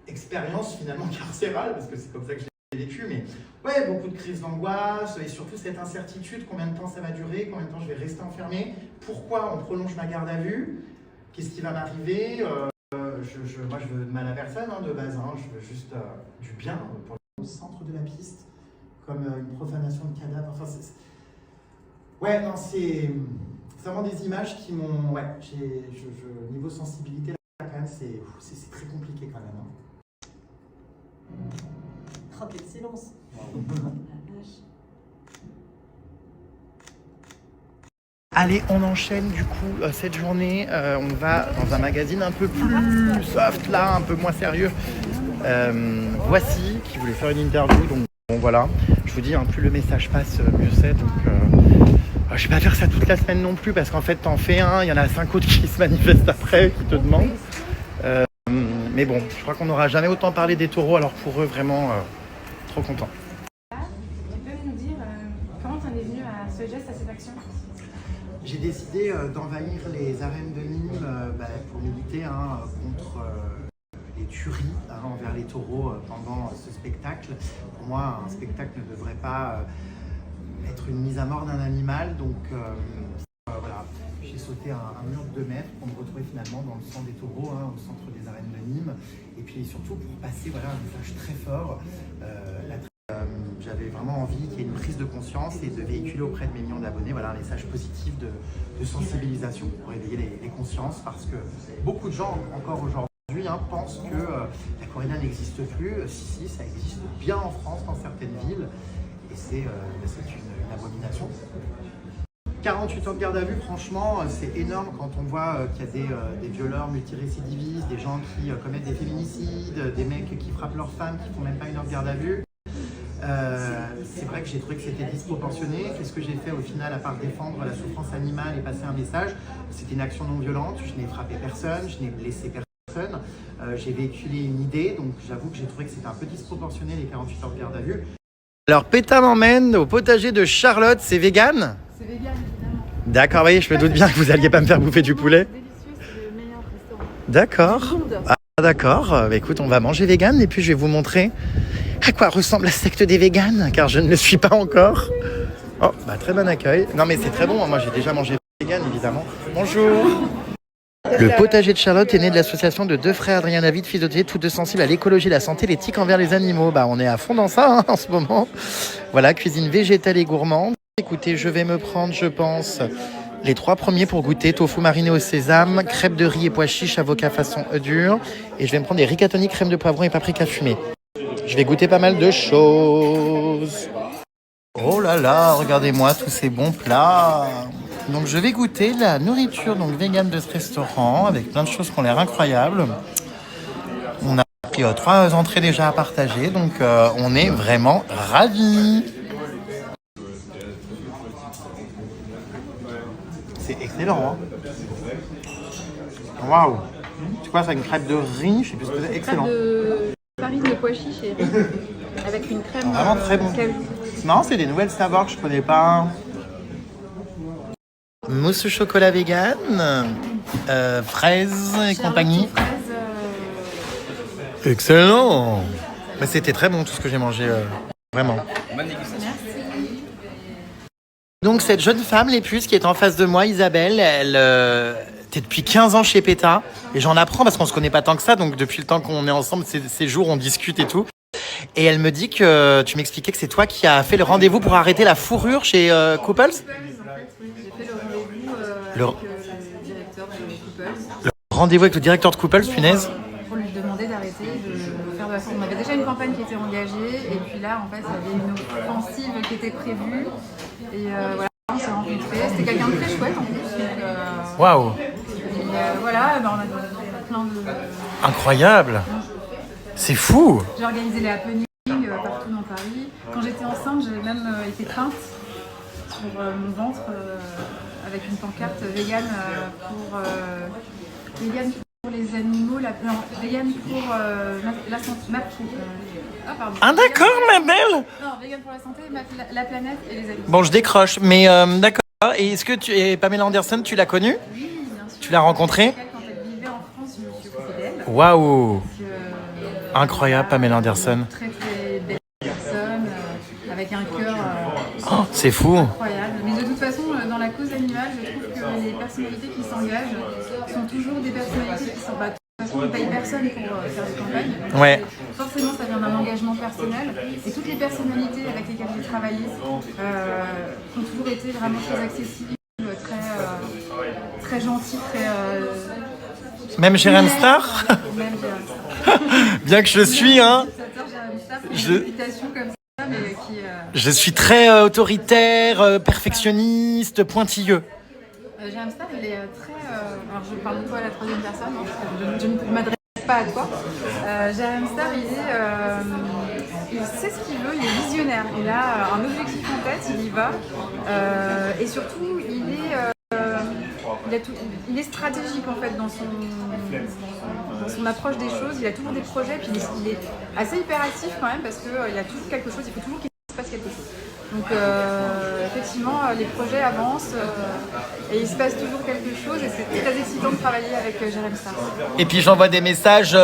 expérience finalement carcérale, parce que c'est comme ça que je l'ai vécu, mais ouais, beaucoup de crises d'angoisse et surtout cette incertitude, combien de temps ça va durer, combien de temps je vais rester enfermé, pourquoi on prolonge ma garde à vue, qu'est-ce qui va m'arriver. Moi je veux de mal à personne de base, je veux juste du bien pour le centre de la piste, comme une profanation de cadavres. Enfin, ouais, non, c'est vraiment des images qui m'ont. Ouais, niveau sensibilité, là, quand même, c'est très compliqué quand même. Oh, quel silence! Allez, on enchaîne du coup cette journée. On va dans un magazine un peu plus soft, là, un peu moins sérieux. Voici, qui voulait faire une interview. Donc bon, voilà, je vous dis, plus le message passe, mieux c'est. Donc Je vais pas faire ça toute la semaine non plus parce qu'en fait t'en fais un, il y en a 5 autres qui se manifestent après, qui te demandent. Mais bon, je crois qu'on n'aura jamais autant parlé des taureaux, alors pour eux vraiment trop content. Tu peux nous dire comment t'en es venu à ce geste, à cette action? J'ai décidé d'envahir les arènes de Nîmes pour militer contre les tueries envers les taureaux pendant ce spectacle. Pour moi, un spectacle ne devrait pas être une mise à mort d'un animal, donc voilà, j'ai sauté un mur de 2 mètres pour me retrouver finalement dans le sang des taureaux, au centre des arènes de Nîmes, et puis surtout pour passer un message très fort. J'avais vraiment envie qu'il y ait une prise de conscience et de véhiculer auprès de mes millions d'abonnés un message positif de sensibilisation pour éveiller les consciences, parce que beaucoup de gens encore aujourd'hui pensent que la corrida n'existe plus. Si, ça existe bien en France dans certaines villes, et c'est une abomination. 48 ans de garde à vue, franchement, c'est énorme quand on voit qu'il y a des violeurs multirécidivistes, des gens qui commettent des féminicides, des mecs qui frappent leurs femmes, qui font même pas 1 heure de garde à vue. C'est vrai que j'ai trouvé que c'était disproportionné. Qu'est-ce que j'ai fait au final à part défendre la souffrance animale et passer un message? C'était une action non violente, je n'ai frappé personne, je n'ai blessé personne. J'ai véhiculé une idée, donc j'avoue que j'ai trouvé que c'était un peu disproportionné les 48 heures de garde à vue. Alors Péta m'emmène au potager de Charlotte, c'est vegan? C'est vegan, évidemment. D'accord, voyez, je me doute bien que vous alliez pas me faire bouffer du poulet. Délicieux, c'est le meilleur restaurant. D'accord. Ah, d'accord, écoute, on va manger vegan et puis je vais vous montrer à quoi ressemble la secte des véganes, car je ne le suis pas encore. Oh, très bon accueil. Non mais c'est très bon, moi j'ai déjà mangé vegan évidemment. Bonjour. Le potager de Charlotte est né de l'association de 2 frères Adrien David, fils d'Odier, tous 2 sensibles à l'écologie, la santé, l'éthique envers les animaux. On est à fond dans ça en ce moment. Voilà, cuisine végétale et gourmande. Écoutez, je vais me prendre, je pense, les 3 premiers pour goûter. Tofu mariné au sésame, crêpes de riz et pois chiches, avocat façon œuf dur. Et je vais me prendre des rigatoni, crème de poivron et paprika fumée. Je vais goûter pas mal de choses. Oh là là, regardez-moi tous ces bons plats. Donc je vais goûter la nourriture vegan de ce restaurant avec plein de choses qui ont l'air incroyables. On a pris 3 entrées déjà à partager, donc on est vraiment ravis. C'est excellent, Waouh. C'est quoi ça, une crêpe de riz? Je sais plus ce que c'est. Excellent. Farine de pois chiches et riz, avec une crème vraiment très bon. cajou. Non, c'est des nouvelles saveurs que je connais pas. Mousse au chocolat vegan, fraises et compagnie. Excellent. Mais c'était très bon tout ce que j'ai mangé, vraiment. Donc cette jeune femme, les puces, qui est en face de moi, Isabelle, elle était depuis 15 ans chez Péta. Et j'en apprends parce qu'on se connaît pas tant que ça, donc depuis le temps qu'on est ensemble, ces jours, on discute et tout. Et elle me dit que tu m'expliquais que c'est toi qui as fait le rendez-vous pour arrêter la fourrure chez Couples. En fait, oui, j'ai fait le rendez-vous avec le directeur de Couples. Le rendez-vous avec le directeur de Couples, punaise. Pour lui demander d'arrêter de faire de la fourrure. On avait déjà une campagne qui était engagée, et puis là, en fait, il y avait une offensive qui était prévue. Et voilà, on s'est rencontrés. C'était quelqu'un de très chouette en plus. Waouh. Voilà, on a plein de... Incroyable. C'est fou. J'ai organisé les happenings partout dans Paris. Quand j'étais enceinte, j'avais même été peinte sur mon ventre avec une pancarte vegan pour les animaux, vegan pour la santé. Ah d'accord, ma belle. Non, vegan pour la santé, la planète et les animaux. Bon, je décroche, mais d'accord. Et est-ce que Pamela Anderson, tu l'as connue? Oui, bien sûr. Tu l'as rencontrée? Quand elle vivait en France, je me suis occupée d'elle. Waouh. Incroyable, Pamela Anderson. Très très belle personne, avec un cœur C'est fou. incroyable. Mais de toute façon, dans la cause animale, je trouve que les personnalités qui s'engagent sont toujours des personnalités qui sont... de toute façon, on ne paye personne pour faire des campagnes. Ouais. Forcément, ça vient d'un engagement personnel. Et toutes les personnalités avec lesquelles j'ai travaillé ont toujours été vraiment très accessibles, très gentilles, Même Jérém Star. Même Jérém Star. Bien que je suis, je suis très autoritaire, perfectionniste, pointilleux. Jérém Star, il est très... alors je parle de toi à la 3e personne, parce que je ne m'adresse pas à toi. Jérém Star, il sait ce qu'il veut, il est visionnaire. Il a un objectif en tête, il y va. Et surtout, il est stratégique en fait dans son approche des choses. Il a toujours des projets, puis il est assez hyperactif quand même parce qu'il y a toujours quelque chose, il faut toujours qu'il se passe quelque chose. Donc effectivement, les projets avancent et il se passe toujours quelque chose et c'est très excitant de travailler avec Jérém Star. Et puis j'envoie des messages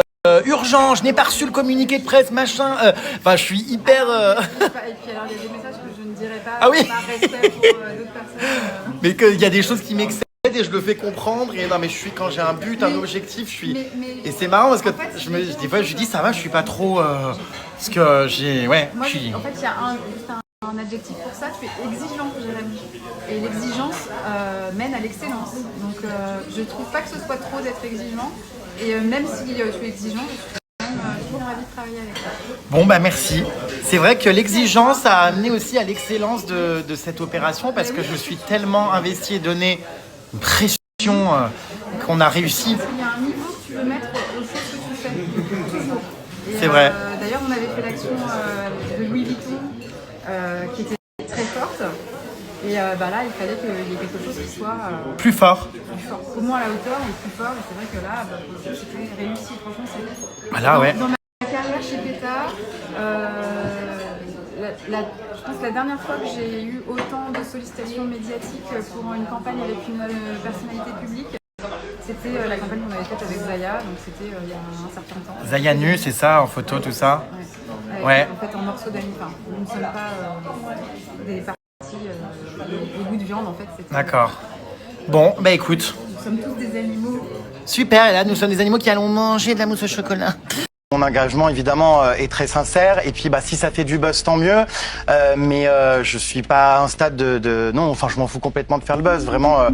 urgents, je n'ai pas reçu le communiqué de presse, machin. Enfin, je suis hyper. Et puis alors, il y a des messages que je ne dirais pas Ah oui. par respect pour d'autres personnes. Mais qu'il y a des choses qui m'excèdent et je le fais comprendre. Et non, mais quand j'ai un but, un objectif, je suis. Et c'est marrant parce que en fait, des fois, je lui dis ça va, je suis pas trop. Parce que j'ai. Ouais, moi, je suis. en fait, il y a un adjectif pour ça, tu es exigeant, Jérémy. Et l'exigence mène à l'excellence. Donc je trouve pas que ce soit trop d'être exigeant. Et même si tu es exigeant, je suis quand même toujours ravie de travailler avec toi. Bon, bah merci. C'est vrai que l'exigence a amené aussi à l'excellence de cette opération parce que je suis tellement investi et donné une pression qu'on a réussi. Parce qu'il y a un niveau que tu veux mettre aux choses que tu fais, toujours. C'est vrai. D'ailleurs, on avait fait l'action de Louis Vuitton qui était très forte. Et là, il fallait qu'il y ait quelque chose qui soit Plus fort. au moins à la hauteur et plus fort. Et c'est vrai que là, c'était réussi. Franchement, c'est Voilà, ouais. Dans ma carrière chez PETA, je pense que la dernière fois que j'ai eu autant de sollicitations médiatiques pour une campagne avec une personnalité publique, c'était la campagne qu'on avait faite avec Zaya, donc c'était il y a un certain temps. Zaya nu, c'est ça, en photo, tout ça. Ouais. En fait, en morceaux d'animaux. Enfin, nous ne sommes pas des parties, des bouts de viande, en fait. D'accord. Bon, bah écoute. Nous sommes tous des animaux. Super, et là, nous sommes des animaux qui allons manger de la mousse au chocolat. Mon engagement, évidemment, est très sincère. Et puis, si ça fait du buzz, tant mieux. Mais je suis pas à un stade de... Non, enfin, je m'en fous complètement de faire le buzz. Vraiment...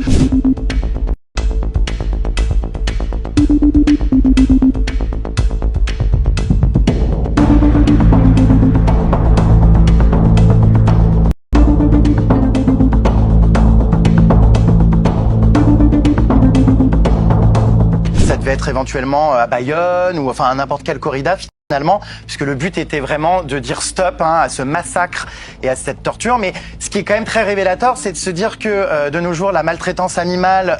être éventuellement à Bayonne ou enfin à n'importe quelle corrida finalement, puisque le but était vraiment de dire stop à ce massacre et à cette torture. Mais ce qui est quand même très révélateur, c'est de se dire que de nos jours, la maltraitance animale,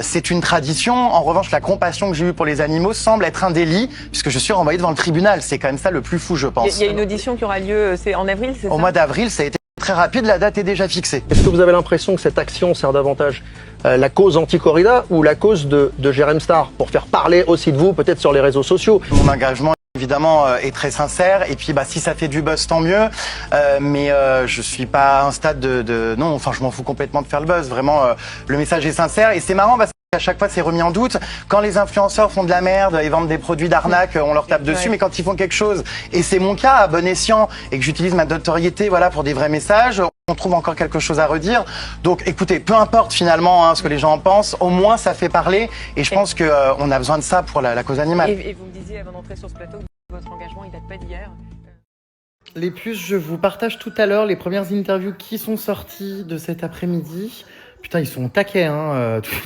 c'est une tradition. En revanche, la compassion que j'ai eue pour les animaux semble être un délit, puisque je suis renvoyé devant le tribunal. C'est quand même ça le plus fou, je pense. Il y a une audition qui aura lieu, c'est en avril, c'est ça ? Au mois d'avril, ça a été très rapide, la date est déjà fixée. Est-ce que vous avez l'impression que cette action sert davantage la cause anti-corrida ou la cause de Jérém Star, pour faire parler aussi de vous, peut-être sur les réseaux sociaux ? Mon engagement, évidemment, est très sincère. Et puis, si ça fait du buzz, tant mieux. Mais je suis pas à un stade de... Non, enfin, je m'en fous complètement de faire le buzz. Vraiment, le message est sincère. Et c'est marrant parce qu'à chaque fois, c'est remis en doute. Quand les influenceurs font de la merde et vendent des produits d'arnaque, on leur tape dessus. Mais quand ils font quelque chose, et c'est mon cas, à bon escient, et que j'utilise ma notoriété pour des vrais messages, on trouve encore quelque chose à redire. Donc, écoutez, peu importe finalement ce que les gens en pensent, au moins ça fait parler. Et je pense qu'on a besoin de ça pour la cause animale. Et vous me disiez avant d'entrer sur ce plateau que votre engagement, il date pas d'hier. Les puces, je vous partage tout à l'heure les premières interviews qui sont sorties de cet après-midi. Putain, ils sont au taquet,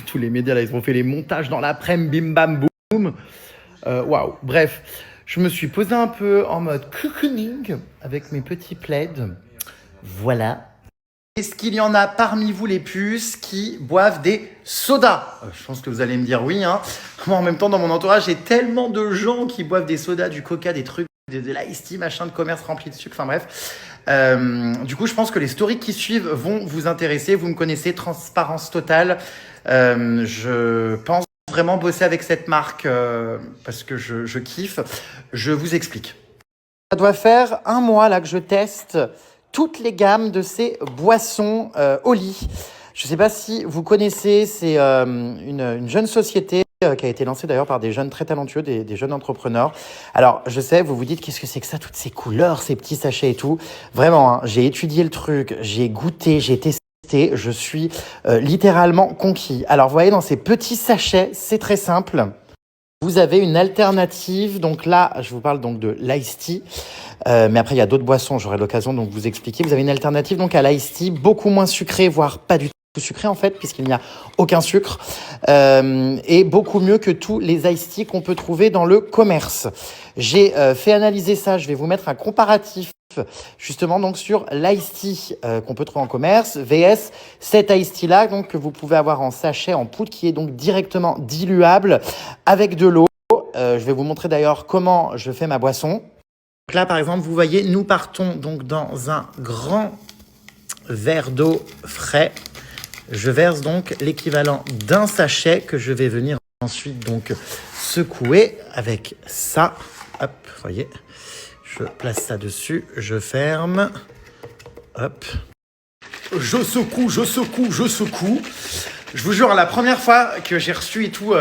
tous les médias là, ils ont fait les montages dans l'après-midi, bim bam boum. Waouh. Bref, je me suis posé un peu en mode cocooning avec mes petits plaids. Voilà. Est-ce qu'il y en a parmi vous les puces qui boivent des sodas ? Je pense que vous allez me dire oui. Moi, en même temps, dans mon entourage, j'ai tellement de gens qui boivent des sodas, du coca, des trucs, de l'ice tea, machin de commerce rempli de sucre. Enfin bref. Du coup, je pense que les stories qui suivent vont vous intéresser. Vous me connaissez, transparence totale. Je pense vraiment bosser avec cette marque parce que je kiffe. Je vous explique. Ça doit faire 1 mois là que je teste toutes les gammes de ces boissons au lit. Je ne sais pas si vous connaissez, c'est une jeune société qui a été lancée d'ailleurs par des jeunes très talentueux, des jeunes entrepreneurs. Alors, je sais, vous vous dites, qu'est-ce que c'est que ça, toutes ces couleurs, ces petits sachets et tout. Vraiment, j'ai étudié le truc, j'ai goûté, j'ai testé, je suis littéralement conquis. Alors, vous voyez, dans ces petits sachets, c'est très simple. Vous avez une alternative, donc là, je vous parle donc de l'ice tea, mais après il y a d'autres boissons, j'aurai l'occasion donc de vous expliquer. Vous avez une alternative donc à l'ice tea, beaucoup moins sucré, voire pas du tout. sucré en fait, puisqu'il n'y a aucun sucre, et beaucoup mieux que tous les iced tea qu'on peut trouver dans le commerce. J'ai fait analyser ça, je vais vous mettre un comparatif justement donc sur l'iced tea qu'on peut trouver en commerce, VS cet iced tea là donc, que vous pouvez avoir en sachet, en poudre, qui est donc directement diluable avec de l'eau. Je vais vous montrer d'ailleurs comment je fais ma boisson. Donc là par exemple, vous voyez, nous partons donc dans un grand verre d'eau frais. Je verse donc l'équivalent d'un sachet que je vais venir ensuite donc secouer avec ça. Hop, vous voyez, je place ça dessus, je ferme. Hop. Je secoue, je secoue, je secoue. Je vous jure, la première fois que j'ai reçu et tout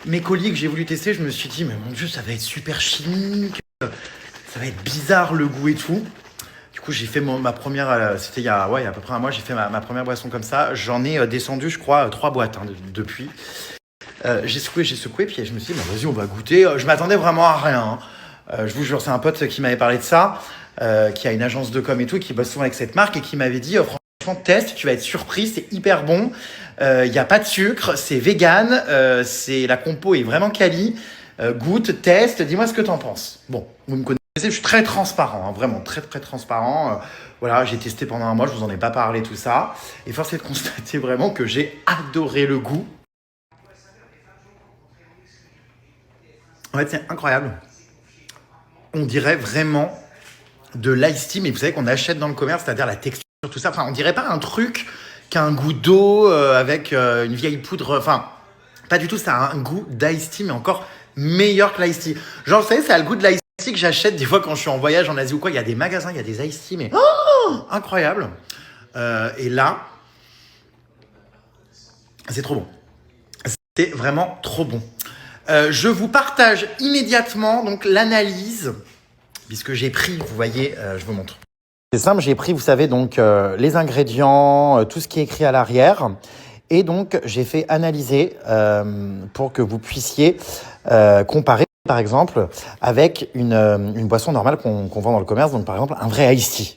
mes colis que j'ai voulu tester, je me suis dit, mais mon Dieu, ça va être super chimique, ça va être bizarre le goût et tout. Du coup, j'ai fait ma première, c'était il y a à peu près un mois, j'ai fait ma première boisson comme ça. J'en ai descendu, je crois, 3 boîtes depuis. J'ai secoué, puis je me suis dit, bah, vas-y, on va goûter. Je m'attendais vraiment à rien. Je vous jure, c'est un pote qui m'avait parlé de ça, qui a une agence de com et tout, qui bosse souvent avec cette marque et qui m'avait dit, franchement, teste, tu vas être surpris, c'est hyper bon. Il n'y a pas de sucre, c'est vegan, la compo est vraiment quali. Goûte, teste, dis-moi ce que t'en penses. Bon, vous me connaissez. Je suis très transparent, hein, vraiment très très transparent. Voilà, j'ai testé pendant un mois, je vous en ai pas parlé, tout ça. Et force est de constater vraiment que j'ai adoré le goût. En fait, c'est incroyable. On dirait vraiment de l'ice tea, mais vous savez qu'on achète dans le commerce, c'est-à-dire la texture, tout ça. Enfin, on dirait pas un truc qu'un goût d'eau avec une vieille poudre. Enfin, pas du tout, ça a un goût d'ice tea, mais encore meilleur que l'ice tea. Genre, vous savez, ça a le goût de l'ice tea que j'achète des fois quand je suis en voyage en Asie ou quoi. Il y a des magasins, il y a des iced tea, mais incroyable. Et là, c'est trop bon. C'est vraiment trop bon. Je vous partage immédiatement donc l'analyse, puisque j'ai pris, vous voyez, je vous montre. C'est simple, j'ai pris, vous savez, donc les ingrédients, tout ce qui est écrit à l'arrière. Et donc, j'ai fait analyser pour que vous puissiez comparer, par exemple, avec une boisson normale qu'on vend dans le commerce, donc par exemple un vrai iced tea.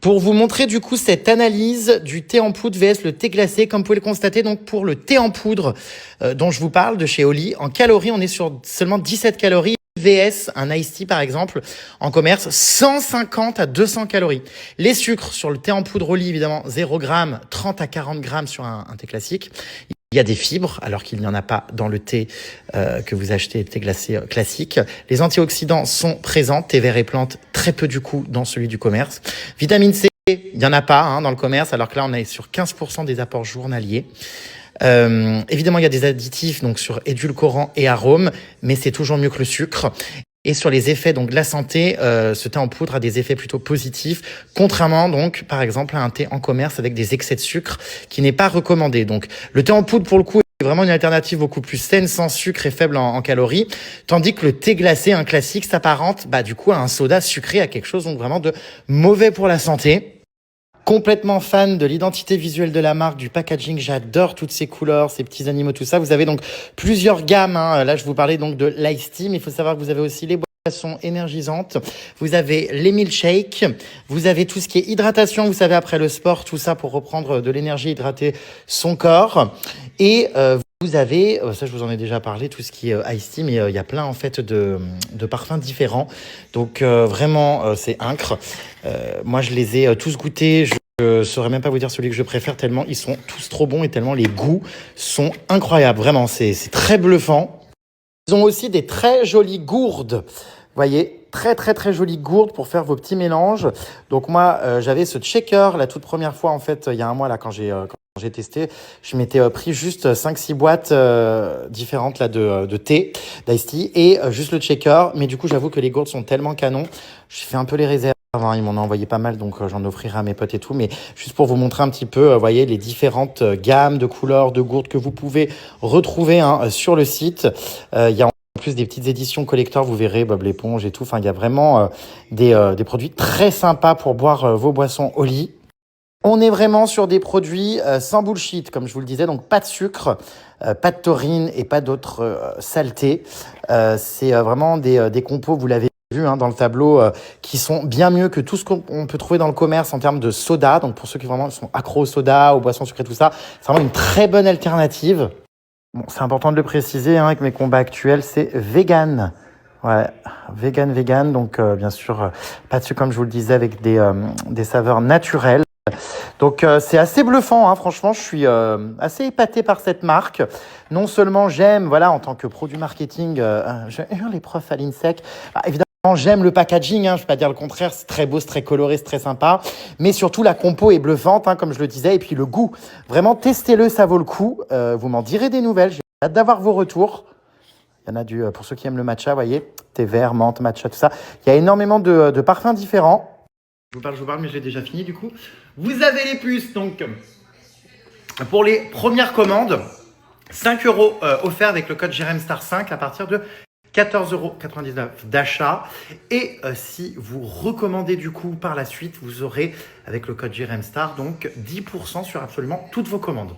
Pour vous montrer du coup cette analyse du thé en poudre vs le thé glacé, comme vous pouvez le constater, donc pour le thé en poudre dont je vous parle de chez Oli, en calories, on est sur seulement 17 calories. VS, un iced tea par exemple, en commerce, 150 à 200 calories. Les sucres sur le thé en poudre Oli, évidemment, 0 g, 30 à 40 grammes sur un thé classique. Il y a des fibres, alors qu'il n'y en a pas dans le thé que vous achetez, thé glacé classique. Les antioxydants sont présents, thé vert et plantes, très peu du coup dans celui du commerce. Vitamine C, il n'y en a pas dans le commerce, alors que là on est sur 15% des apports journaliers. Évidemment, il y a des additifs donc sur édulcorants et arômes, mais c'est toujours mieux que le sucre. Et sur les effets donc de la santé, ce thé en poudre a des effets plutôt positifs, contrairement donc par exemple à un thé en commerce avec des excès de sucre qui n'est pas recommandé. Donc le thé en poudre pour le coup est vraiment une alternative beaucoup plus saine, sans sucre et faible en calories, tandis que le thé glacé, un classique, s'apparente du coup à un soda sucré, à quelque chose donc vraiment de mauvais pour la santé. Complètement fan de l'identité visuelle de la marque, du packaging. J'adore toutes ces couleurs, ces petits animaux, tout ça. Vous avez donc plusieurs gammes. Là, je vous parlais donc de l'ice tea, mais il faut savoir que vous avez aussi les boissons énergisantes. Vous avez les milkshakes. Vous avez tout ce qui est hydratation. Vous savez, après le sport, tout ça pour reprendre de l'énergie, hydrater son corps. Et vous avez, ça je vous en ai déjà parlé, tout ce qui est iced tea, mais il y a plein en fait de parfums différents. Donc vraiment, c'est incre. Moi, je les ai tous goûtés. Je saurais même pas vous dire celui que je préfère tellement ils sont tous trop bons et tellement les goûts sont incroyables. Vraiment, c'est très bluffant. Ils ont aussi des très jolies gourdes. Vous voyez, très très très jolies gourdes pour faire vos petits mélanges. Donc moi, j'avais ce shaker la toute première fois en fait, il y a un mois là quand j'ai testé, je m'étais pris juste 5-6 boîtes différentes là de thé, d'iced tea et juste le shaker. Mais du coup, j'avoue que les gourdes sont tellement canons. J'ai fait un peu les réserves. Ils m'en ont envoyé pas mal, donc j'en offrirai à mes potes et tout. Mais juste pour vous montrer un petit peu, vous voyez, les différentes gammes de couleurs, de gourdes que vous pouvez retrouver sur le site. Il y a en plus des petites éditions collector, vous verrez, Bob l'éponge et tout. Enfin, il y a vraiment des produits très sympas pour boire vos boissons au lit. On est vraiment sur des produits sans bullshit, comme je vous le disais, donc pas de sucre, pas de taurine et pas d'autres saletés. C'est vraiment des compos, vous l'avez vu dans le tableau, qui sont bien mieux que tout ce qu'on peut trouver dans le commerce en termes de soda. Donc pour ceux qui vraiment sont accros au soda, aux boissons sucrées, tout ça, c'est vraiment une très bonne alternative. Bon, c'est important de le préciser, avec mes combats actuels, c'est vegan. Ouais, vegan. Donc bien sûr, pas de sucre comme je vous le disais, avec des saveurs naturelles. Donc c'est assez bluffant, franchement, je suis assez épaté par cette marque. Non seulement j'aime, en tant que produit marketing, les profs à l'INSEC, évidemment j'aime le packaging, je ne vais pas dire le contraire, c'est très beau, c'est très coloré, c'est très sympa, mais surtout la compo est bluffante, comme je le disais, et puis le goût, vraiment testez-le, ça vaut le coup, vous m'en direz des nouvelles, j'ai hâte d'avoir vos retours. Il y en a pour ceux qui aiment le matcha, vous voyez, thé vert, menthe, matcha, tout ça. Il y a énormément de parfums différents. Je vous parle, mais j'ai déjà fini du coup. Vous avez les puces, donc pour les premières commandes, 5 € offerts avec le code JRMSTAR5 à partir de 14,99 € d'achat. Et si vous recommandez du coup par la suite, vous aurez avec le code JRMSTAR donc 10% sur absolument toutes vos commandes.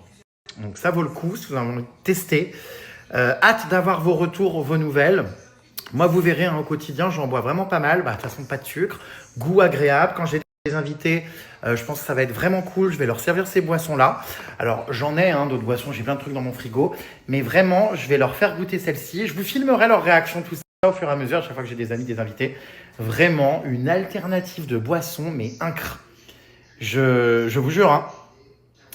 Donc ça vaut le coup si vous avez envie de tester. Hâte d'avoir vos retours, vos nouvelles. Moi, vous verrez, au quotidien, j'en bois vraiment pas mal. De toute façon, pas de sucre, goût agréable. Quand j'ai des invités, je pense que ça va être vraiment cool. Je vais leur servir ces boissons-là. Alors, j'en ai d'autres boissons. J'ai plein de trucs dans mon frigo. Mais vraiment, je vais leur faire goûter celle-ci. Je vous filmerai leur réaction, tout ça, au fur et à mesure, à chaque fois que j'ai des amis, des invités. Vraiment, une alternative de boisson, mais incre. Je vous jure,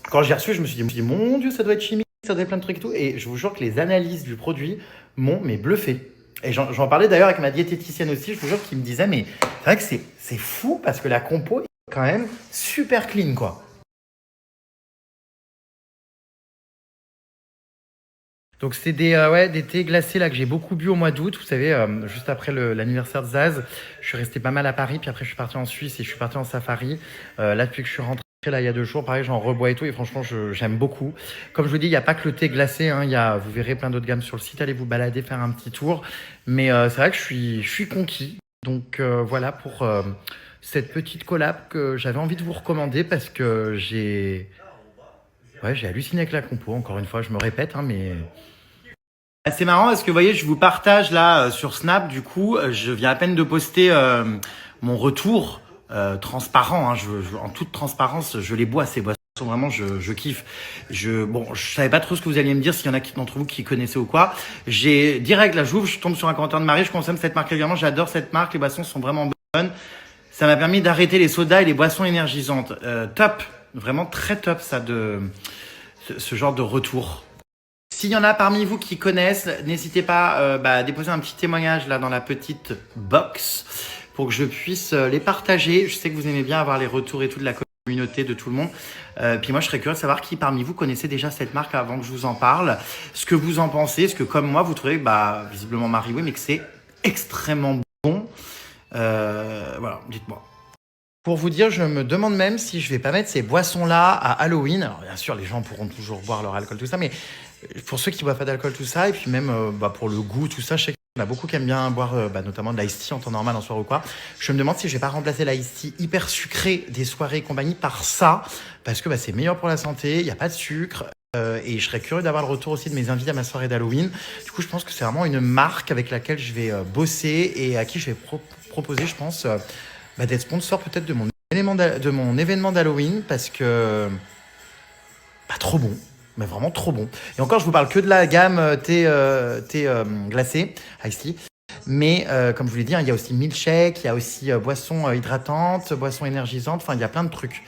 quand j'ai reçu, je me suis dit, mon Dieu, ça doit être chimique, ça doit être plein de trucs et tout. Et je vous jure que les analyses du produit m'ont bluffé. Et j'en parlais d'ailleurs avec ma diététicienne aussi, je vous jure, qui me disait, mais c'est vrai que c'est fou parce que la compo est quand même super clean, quoi. Donc c'est des thés glacés là que j'ai beaucoup bu au mois d'août, vous savez, juste après l'anniversaire de Zaz. Je suis resté pas mal à Paris, puis après je suis parti en Suisse et je suis parti en safari. Là, depuis que je suis rentré là il y a 2 jours, pareil, j'en rebois et tout, et franchement j'aime beaucoup. Comme je vous dis, il n'y a pas que le thé glacé, vous verrez plein d'autres gammes sur le site, allez vous balader, faire un petit tour. Mais c'est vrai que je suis conquis. Donc voilà pour cette petite collab que j'avais envie de vous recommander parce que j'ai halluciné avec la compo, encore une fois, je me répète, mais... C'est marrant parce que vous voyez, je vous partage là sur Snap, du coup, je viens à peine de poster mon retour transparent, en toute transparence, je les bois ces boissons, vraiment je kiffe. Je savais pas trop ce que vous alliez me dire, s'il y en a d'entre vous qui connaissaient ou quoi. J'ai direct là, je tombe sur un commentaire de Marie, je consomme cette marque régulièrement, j'adore cette marque, les boissons sont vraiment bonnes. Ça m'a permis d'arrêter les sodas et les boissons énergisantes. Top, vraiment très top ça, ce genre de retour. S'il y en a parmi vous qui connaissent, n'hésitez pas à déposer un petit témoignage là dans la petite box pour que je puisse les partager. Je sais que vous aimez bien avoir les retours et tout de la communauté, de tout le monde. Puis moi, je serais curieux de savoir qui parmi vous connaissait déjà cette marque avant que je vous en parle. Ce que vous en pensez, est-ce que comme moi, vous trouvez, visiblement Marie, oui, mais que c'est extrêmement bon. Voilà, dites-moi. Pour vous dire, je me demande même si je vais pas mettre ces boissons-là à Halloween. Alors bien sûr, les gens pourront toujours boire leur alcool, tout ça, mais pour ceux qui boivent pas d'alcool, tout ça, et puis même pour le goût, tout ça, je sais qu'il y en a beaucoup qui aiment bien boire notamment de l'ice tea en temps normal, en soirée ou quoi. Je me demande si je vais pas remplacer l'ice tea hyper sucré des soirées et compagnie par ça, parce que c'est meilleur pour la santé, il n'y a pas de sucre. Et je serais curieux d'avoir le retour aussi de mes invités à ma soirée d'Halloween. Du coup, je pense que c'est vraiment une marque avec laquelle je vais bosser et à qui je vais proposer, je pense... d'être sponsor peut-être de mon événement d'Halloween parce que trop bon, mais vraiment trop bon. Et encore, je vous parle que de la gamme thé glacé, iced tea. Mais comme je vous l'ai dit, il y a aussi milkshake, il y a aussi boissons hydratantes, boissons énergisantes, enfin il y a plein de trucs.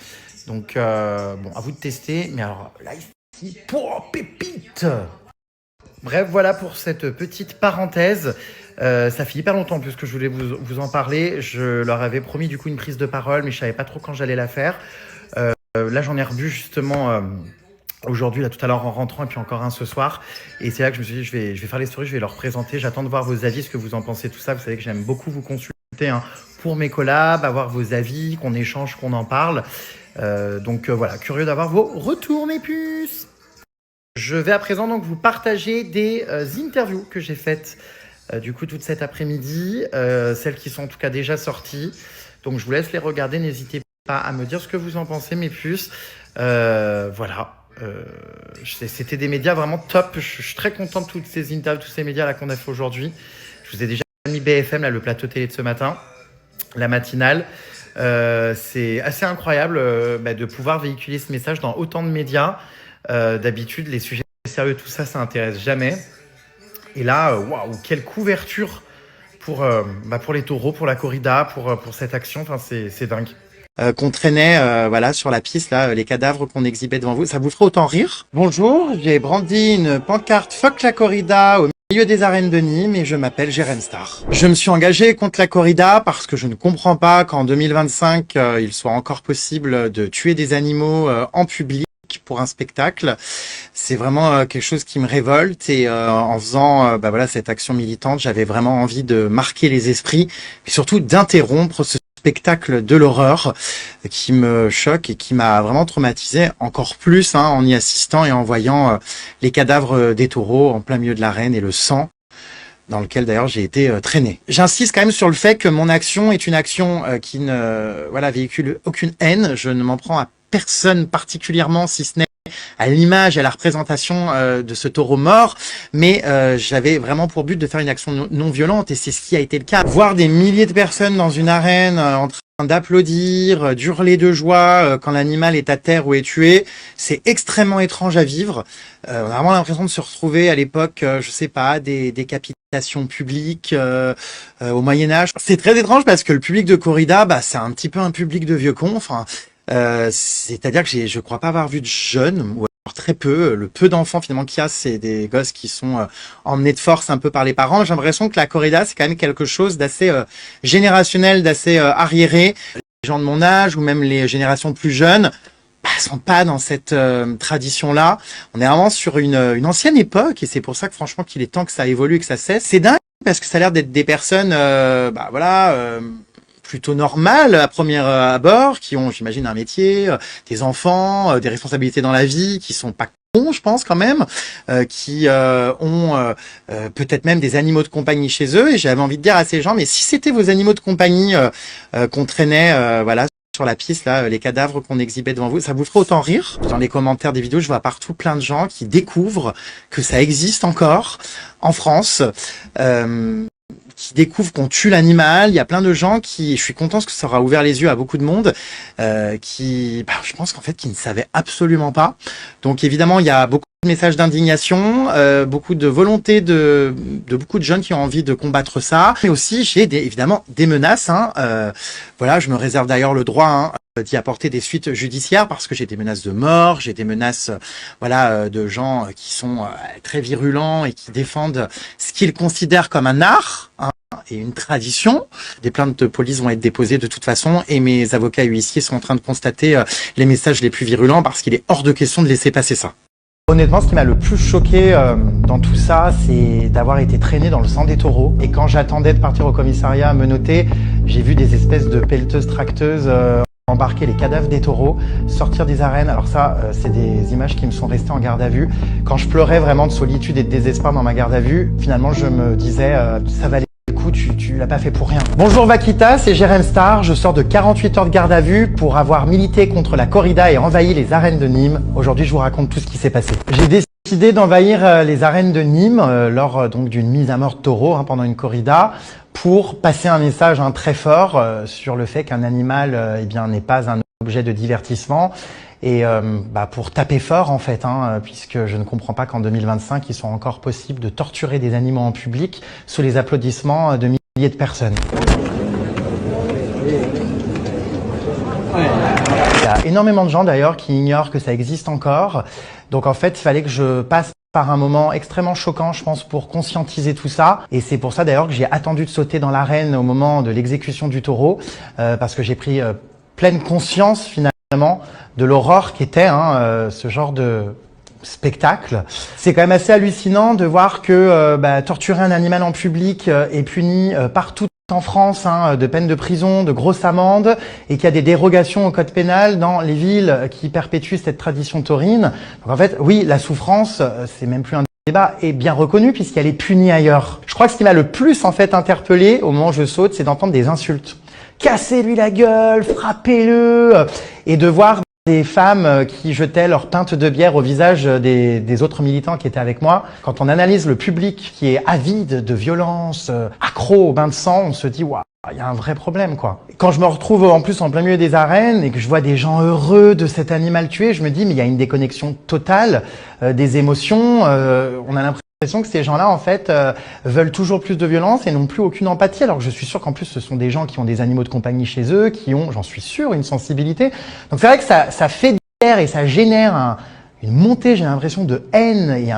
Donc à vous de tester. Mais alors l'iced tea, pépite. Bref, voilà pour cette petite parenthèse. Ça fait hyper longtemps en plus que je voulais vous en parler. Je leur avais promis du coup une prise de parole, mais je savais pas trop quand j'allais la faire. Là, j'en ai rebu justement aujourd'hui, là tout à l'heure en rentrant, et puis encore un ce soir. Et c'est là que je me suis dit, je vais faire les stories, je vais leur présenter. J'attends de voir vos avis, ce que vous en pensez, tout ça. Vous savez que j'aime beaucoup vous consulter pour mes collabs, avoir vos avis, qu'on échange, qu'on en parle. Donc voilà, curieux d'avoir vos retours, mes puces. Je vais à présent donc vous partager des interviews que j'ai faites du coup toute cet après-midi, celles qui sont en tout cas déjà sorties. Donc je vous laisse les regarder, n'hésitez pas à me dire ce que vous en pensez, mes puces. Voilà, c'était des médias vraiment top. Je suis très content de toutes ces interviews, tous ces médias là qu'on a fait aujourd'hui. Je vous ai déjà BFM, là, le plateau télé de ce matin, la matinale. C'est assez incroyable de pouvoir véhiculer ce message dans autant de médias. D'habitude, les sujets sérieux, tout ça, ça intéresse jamais. Et là, waouh, quelle couverture pour les taureaux, pour la corrida, pour cette action. Enfin, c'est dingue. Qu'on traînait sur la piste, là, les cadavres qu'on exhibait devant vous. Ça vous ferait autant rire? Bonjour, j'ai brandi une pancarte Fuck la corrida au milieu des arènes de Nîmes et je m'appelle Jérém Star. Je me suis engagé contre la corrida parce que je ne comprends pas qu'en 2025, il soit encore possible de tuer des animaux en public pour un spectacle. C'est vraiment quelque chose qui me révolte et en faisant cette action militante, j'avais vraiment envie de marquer les esprits et surtout d'interrompre ce spectacle de l'horreur qui me choque et qui m'a vraiment traumatisé encore plus en y assistant et en voyant les cadavres des taureaux en plein milieu de l'arène et le sang dans lequel d'ailleurs j'ai été traîné. J'insiste quand même sur le fait que mon action est une action qui ne véhicule aucune haine. Je ne m'en prends à personne particulièrement, si ce n'est à l'image et à la représentation de ce taureau mort, mais j'avais vraiment pour but de faire une action non violente et c'est ce qui a été le cas. Voir des milliers de personnes dans une arène en train d'applaudir, d'hurler de joie quand l'animal est à terre ou est tué, c'est extrêmement étrange à vivre. On a vraiment l'impression de se retrouver à l'époque, je sais pas, des décapitations publiques au Moyen-Âge. C'est très étrange parce que le public de corrida, c'est un petit peu un public de vieux cons. Enfin, c'est-à-dire que je crois pas avoir vu de jeunes, ou alors très peu. Le peu d'enfants finalement qu'il y a, c'est des gosses qui sont emmenés de force un peu par les parents. J'ai l'impression que la corrida, c'est quand même quelque chose d'assez générationnel, d'assez arriéré. Les gens de mon âge ou même les générations plus jeunes sont pas dans cette tradition-là. On est vraiment sur une ancienne époque et c'est pour ça que franchement qu'il est temps que ça évolue et que ça cesse. C'est dingue parce que ça a l'air d'être des personnes, plutôt normales à premier abord, qui ont, j'imagine, un métier, des enfants, des responsabilités dans la vie, qui sont pas cons, je pense quand même, qui ont peut-être même des animaux de compagnie chez eux. Et j'avais envie de dire à ces gens, mais si c'était vos animaux de compagnie qu'on traînait, sur la piste, là, les cadavres qu'on exhibait devant vous, ça vous ferait autant rire? Dans les commentaires des vidéos, je vois partout plein de gens qui découvrent que ça existe encore en France. Qui découvrent qu'on tue l'animal. Il y a plein de gens je suis content que ça aura ouvert les yeux à beaucoup de monde, je pense qu'en fait, qui ne savaient absolument pas. Donc évidemment, il y a beaucoup de messages d'indignation, beaucoup de volonté de beaucoup de jeunes qui ont envie de combattre ça. Mais aussi, j'ai évidemment des menaces. Je me réserve d'ailleurs le droit d'y apporter des suites judiciaires parce que j'ai des menaces de mort, j'ai des menaces de gens qui sont très virulents et qui défendent ce qu'ils considèrent comme un art et une tradition. Des plaintes de police vont être déposées de toute façon et mes avocats et huissiers sont en train de constater les messages les plus virulents parce qu'il est hors de question de laisser passer ça. Honnêtement, ce qui m'a le plus choqué dans tout ça, c'est d'avoir été traîné dans le sang des taureaux. Et quand j'attendais de partir au commissariat menotté, j'ai vu des espèces de pelleteuses tracteuses embarquer les cadavres des taureaux, sortir des arènes. Alors ça, c'est des images qui me sont restées en garde à vue. Quand je pleurais vraiment de solitude et de désespoir dans ma garde à vue, finalement, je me disais, ça valait le coup, tu l'as pas fait pour rien. Bonjour Vaquita, c'est Jérém Star. Je sors de 48 heures de garde à vue pour avoir milité contre la corrida et envahi les arènes de Nîmes. Aujourd'hui, je vous raconte tout ce qui s'est passé. J'ai décidé d'envahir les arènes de Nîmes lors d'une mise à mort de taureau pendant une corrida, pour passer un message très fort sur le fait qu'un animal n'est pas un objet de divertissement et pour taper fort en fait, puisque je ne comprends pas qu'en 2025 il soit encore possible de torturer des animaux en public sous les applaudissements de milliers de personnes. Il y a énormément de gens d'ailleurs qui ignorent que ça existe encore, donc en fait il fallait que je passe par un moment extrêmement choquant, je pense, pour conscientiser tout ça. Et c'est pour ça d'ailleurs que j'ai attendu de sauter dans l'arène au moment de l'exécution du taureau, parce que j'ai pris pleine conscience finalement de l'horreur qu'était ce genre de spectacle. C'est quand même assez hallucinant de voir que torturer un animal en public est puni partout en France, de peine de prison, de grosses amendes, et qu'il y a des dérogations au code pénal dans les villes qui perpétuent cette tradition taurine. Donc en fait, oui, la souffrance, c'est même plus un débat, est bien reconnu puisqu'elle est punie ailleurs. Je crois que ce qui m'a le plus en fait interpellé au moment où je saute, c'est d'entendre des insultes. Cassez-lui la gueule, frappez-le, et de voir Des femmes qui jetaient leur pinte de bière au visage des autres militants qui étaient avec moi. Quand on analyse le public qui est avide de violence, accro au bain de sang, on se dit waouh, il y a un vrai problème quoi. Quand je me retrouve en plus en plein milieu des arènes et que je vois des gens heureux de cet animal tué, je me dis mais il y a une déconnexion totale des émotions. On a l'impression que ces gens-là, en fait, veulent toujours plus de violence et n'ont plus aucune empathie, alors que je suis sûr qu'en plus, ce sont des gens qui ont des animaux de compagnie chez eux, qui ont, j'en suis sûr, une sensibilité. Donc c'est vrai que ça fait des guerres et ça génère une montée, j'ai l'impression, de haine et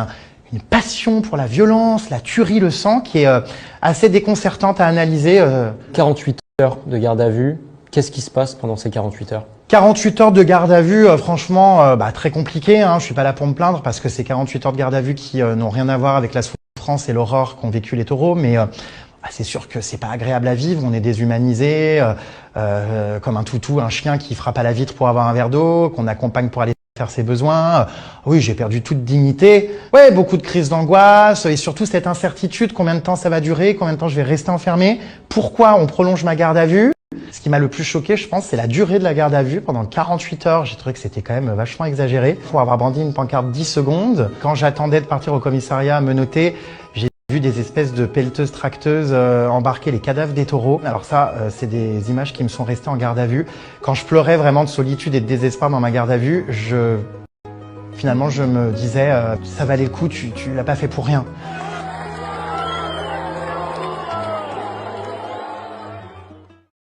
une passion pour la violence, la tuerie, le sang, qui est assez déconcertante à analyser. 48 heures de garde à vue, qu'est-ce qui se passe pendant ces 48 heures ? 48 heures de garde à vue, franchement, très compliqué. Je suis pas là pour me plaindre parce que c'est 48 heures de garde à vue qui n'ont rien à voir avec la souffrance et l'horreur qu'ont vécu les taureaux. Mais c'est sûr que c'est pas agréable à vivre. On est déshumanisé, comme un toutou, un chien qui frappe à la vitre pour avoir un verre d'eau, qu'on accompagne pour aller faire ses besoins. Oui, j'ai perdu toute dignité. Ouais, beaucoup de crises d'angoisse et surtout cette incertitude. Combien de temps ça va durer? Combien de temps je vais rester enfermé? Pourquoi on prolonge ma garde à vue? Ce qui m'a le plus choqué, je pense, c'est la durée de la garde à vue. Pendant 48 heures, j'ai trouvé que c'était quand même vachement exagéré. Pour avoir brandi une pancarte 10 secondes, quand j'attendais de partir au commissariat menotté, j'ai vu des espèces de pelleteuses tracteuses embarquer les cadavres des taureaux. Alors ça, c'est des images qui me sont restées en garde à vue. Quand je pleurais vraiment de solitude et de désespoir dans ma garde à vue, finalement, je me disais, ça valait le coup, tu l'as pas fait pour rien.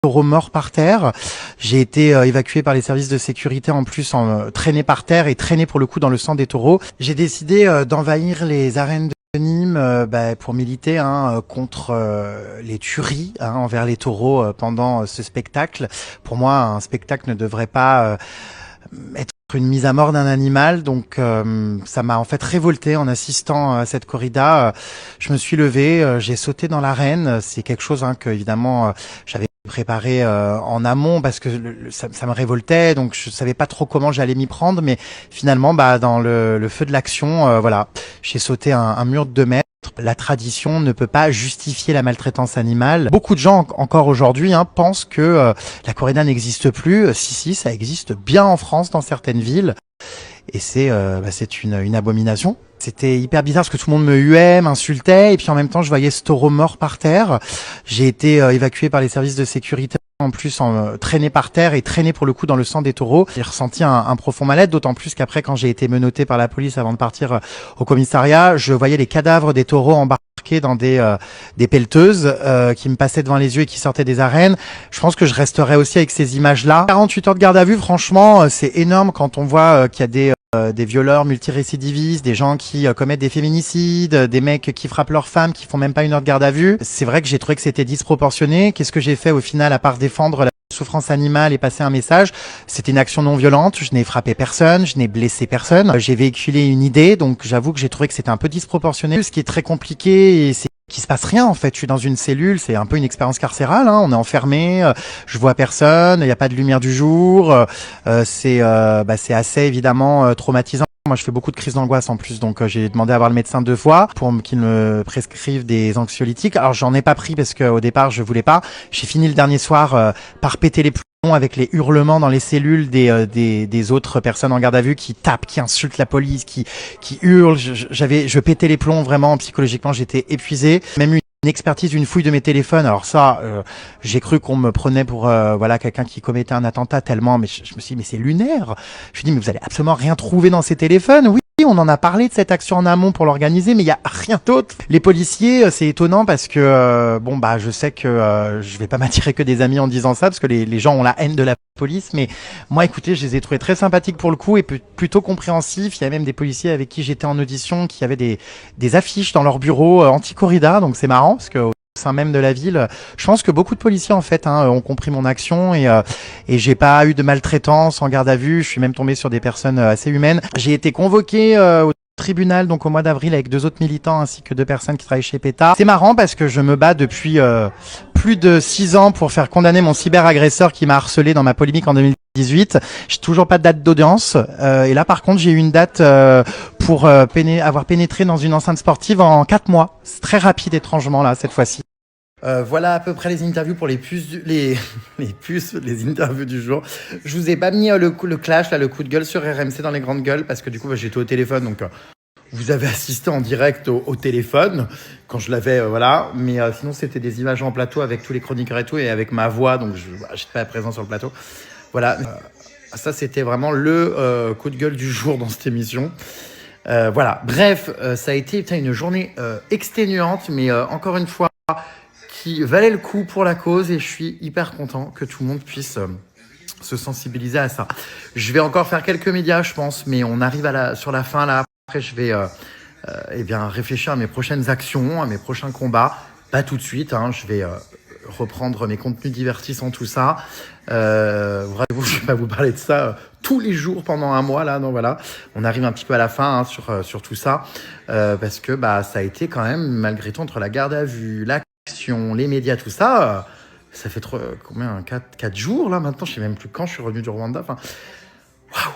Taureau mort par terre. J'ai été évacué par les services de sécurité en plus, traîné par terre et traîné pour le coup dans le sang des taureaux. J'ai décidé d'envahir les arènes de Nîmes pour militer contre les tueries envers les taureaux pendant ce spectacle. Pour moi, un spectacle ne devrait pas être une mise à mort d'un animal, donc ça m'a en fait révolté en assistant à cette corrida. Je me suis levé, j'ai sauté dans l'arène. C'est quelque chose que évidemment j'avais préparé en amont parce que ça me révoltait, donc je savais pas trop comment j'allais m'y prendre, mais finalement dans le feu de l'action, voilà, j'ai sauté un mur de 2 mètres. La tradition ne peut pas justifier la maltraitance animale. Beaucoup de gens encore aujourd'hui pensent que la corrida n'existe plus. Si, ça existe bien en France dans certaines villes. Et c'est une abomination. C'était hyper bizarre parce que tout le monde me huait, m'insultait, et puis en même temps je voyais ce taureau mort par terre. J'ai été évacué par les services de sécurité, en plus traîné par terre et traîné pour le coup dans le sang des taureaux. J'ai ressenti un profond mal-être, d'autant plus qu'après quand j'ai été menotté par la police avant de partir au commissariat, je voyais les cadavres des taureaux embarqués dans des pelleteuses qui me passaient devant les yeux et qui sortaient des arènes. Je pense que je resterai aussi avec ces images-là. 48 heures de garde à vue, franchement, c'est énorme quand on voit qu'il y a des violeurs multirécidivistes, des gens qui commettent des féminicides, des mecs qui frappent leurs femmes, qui font même pas 1 heure de garde à vue. C'est vrai que j'ai trouvé que c'était disproportionné. Qu'est-ce que j'ai fait au final à part défendre la souffrance animale et passer un message? C'était une action non violente, je n'ai frappé personne, je n'ai blessé personne. J'ai véhiculé une idée, donc j'avoue que j'ai trouvé que c'était un peu disproportionné. Ce qui est très compliqué, c'est qu'il se passe rien en fait. Je suis dans une cellule, c'est un peu une expérience carcérale. On est enfermé, je vois personne, il n'y a pas de lumière du jour. C'est assez évidemment traumatisant. Moi, je fais beaucoup de crises d'angoisse en plus, donc j'ai demandé à voir le médecin 2 fois pour qu'il me prescrive des anxiolytiques. Alors, j'en ai pas pris parce qu'au départ, je voulais pas. J'ai fini le dernier soir par péter les plombs avec les hurlements dans les cellules des autres personnes en garde à vue qui tapent, qui insultent la police, qui hurlent. Je pétais les plombs vraiment psychologiquement, j'étais épuisé. Même une expertise, une fouille de mes téléphones. Alors ça, j'ai cru qu'on me prenait pour quelqu'un qui commettait un attentat tellement, mais je me suis dit, mais c'est lunaire. Je me suis dit, mais vous allez absolument rien trouver dans ces téléphones. Oui, on en a parlé de cette action en amont pour l'organiser, mais il y a rien d'autre. Les policiers, c'est étonnant parce que je sais que je vais pas m'attirer que des amis en disant ça parce que les gens ont la haine de la police, mais moi, écoutez, je les ai trouvés très sympathiques pour le coup et plutôt compréhensifs. Il y a même des policiers avec qui j'étais en audition qui avaient des affiches dans leur bureau anti-corrida, donc c'est marrant parce que au sein même de la ville, je pense que beaucoup de policiers en fait ont compris mon action et j'ai pas eu de maltraitance en garde à vue. Je suis même tombé sur des personnes assez humaines. J'ai été convoqué au tribunal donc au mois d'avril avec 2 autres militants ainsi que 2 personnes qui travaillent chez PETA. C'est marrant parce que je me bats depuis plus de 6 ans pour faire condamner mon cyberagresseur qui m'a harcelé dans ma polémique en 2018. J'ai toujours pas de date d'audience et là par contre j'ai eu une date pour avoir pénétré dans une enceinte sportive en 4 mois. C'est très rapide étrangement là cette fois-ci. Voilà à peu près les interviews pour les interviews du jour. Je vous ai pas mis le clash, là, le coup de gueule sur RMC dans les grandes gueules, parce que du coup, j'étais au téléphone, donc vous avez assisté en direct au téléphone, quand je l'avais, voilà. Mais sinon, c'était des images en plateau avec tous les chroniqueurs et tout, et avec ma voix, donc je n'étais pas présent sur le plateau. Voilà, ça, c'était vraiment le coup de gueule du jour dans cette émission. Voilà, bref, ça a été une journée exténuante, mais encore une fois, qui valait le coup pour la cause, et je suis hyper content que tout le monde puisse se sensibiliser à ça. Je vais encore faire quelques médias, je pense, mais on arrive sur la fin là. Après, je vais réfléchir à mes prochaines actions, à mes prochains combats. Pas tout de suite, hein, je vais reprendre mes contenus divertissants, tout ça. Vraiment, je vais pas vous parler de ça tous les jours pendant un mois là. Donc voilà, on arrive un petit peu à la fin, hein, sur tout ça, parce que ça a été quand même, malgré tout, entre la garde à vue, l'action, les médias, tout ça, ça fait combien, 4 jours là maintenant, je sais même plus quand je suis revenu du Rwanda. Enfin, waouh,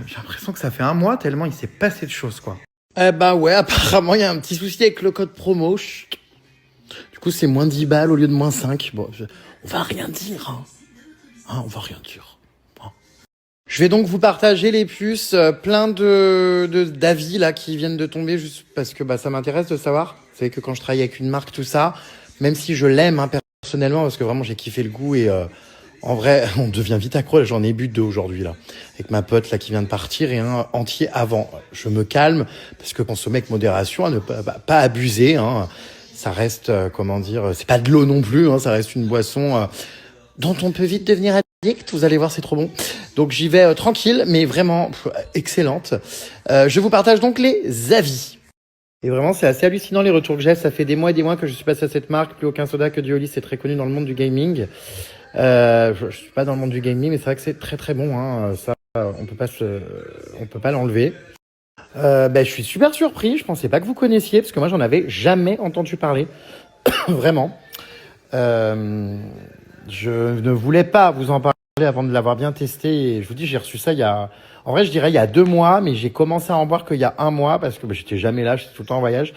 j'ai l'impression que ça fait un mois tellement il s'est passé de choses, quoi. Ouais, apparemment il y a un petit souci avec le code promo. Du coup, c'est moins 10 balles au lieu de moins 5. Bon, on va rien dire, hein. On va rien dire. Hein. Je vais donc vous partager les puces, plein d'avis là qui viennent de tomber, juste parce que ça m'intéresse de savoir. Vous savez que quand je travaille avec une marque, tout ça, même si je l'aime personnellement, parce que vraiment j'ai kiffé le goût, et en vrai, on devient vite accro. J'en ai bu 2 aujourd'hui là, avec ma pote là qui vient de partir, et un entier avant. Je me calme, parce que consommer avec modération, à ne pas abuser, hein. Ça reste, c'est pas de l'eau non plus, hein, ça reste une boisson dont on peut vite devenir addict. Vous allez voir, c'est trop bon. Donc j'y vais tranquille, mais vraiment excellente. Je vous partage donc les avis. Et vraiment, c'est assez hallucinant les retours que j'ai. Ça fait des mois et des mois que je suis passé à cette marque. Plus aucun soda que Diolis, c'est très connu dans le monde du gaming. Je suis pas dans le monde du gaming, mais c'est vrai que c'est très très bon, hein. Ça, on peut pas l'enlever. Je suis super surpris. Je pensais pas que vous connaissiez, parce que moi, j'en avais jamais entendu parler. Vraiment. Je ne voulais pas vous en parler avant de l'avoir bien testé. Et je vous dis, j'ai reçu ça en vrai, je dirais il y a 2 mois, mais j'ai commencé à en boire qu'il y a 1 mois, parce que j'étais jamais là, j'étais tout le temps en voyage.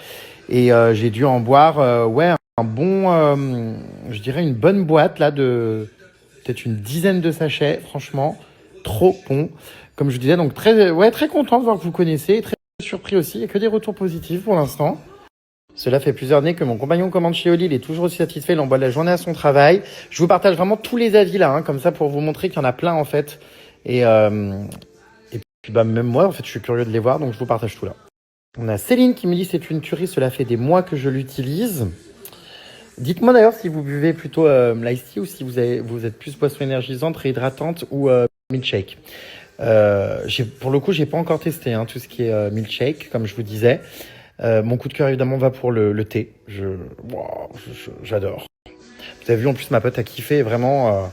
Et j'ai dû en boire, un bon, je dirais une bonne boîte là de peut-être une dizaine de sachets. Franchement, trop bon. Comme je vous disais, donc très content de voir que vous connaissez, très surpris aussi. Il n'y a que des retours positifs pour l'instant. Cela fait plusieurs années que mon compagnon commande chez Oli, il est toujours aussi satisfait, il envoie la journée à son travail. Je vous partage vraiment tous les avis là, hein, comme ça pour vous montrer qu'il y en a plein en fait. Et puis même moi, en fait, je suis curieux de les voir, donc je vous partage tout là. On a Céline qui me dit c'est une tuerie, cela fait des mois que je l'utilise. Dites-moi d'ailleurs si vous buvez plutôt l'ice tea, ou si vous êtes plus boisson énergisante, réhydratante ou milkshake. Pour le coup, j'ai pas encore testé tout ce qui est milkshake, comme je vous disais. Mon coup de cœur évidemment va pour le thé. J'adore. Vous avez vu, en plus ma pote a kiffé, vraiment.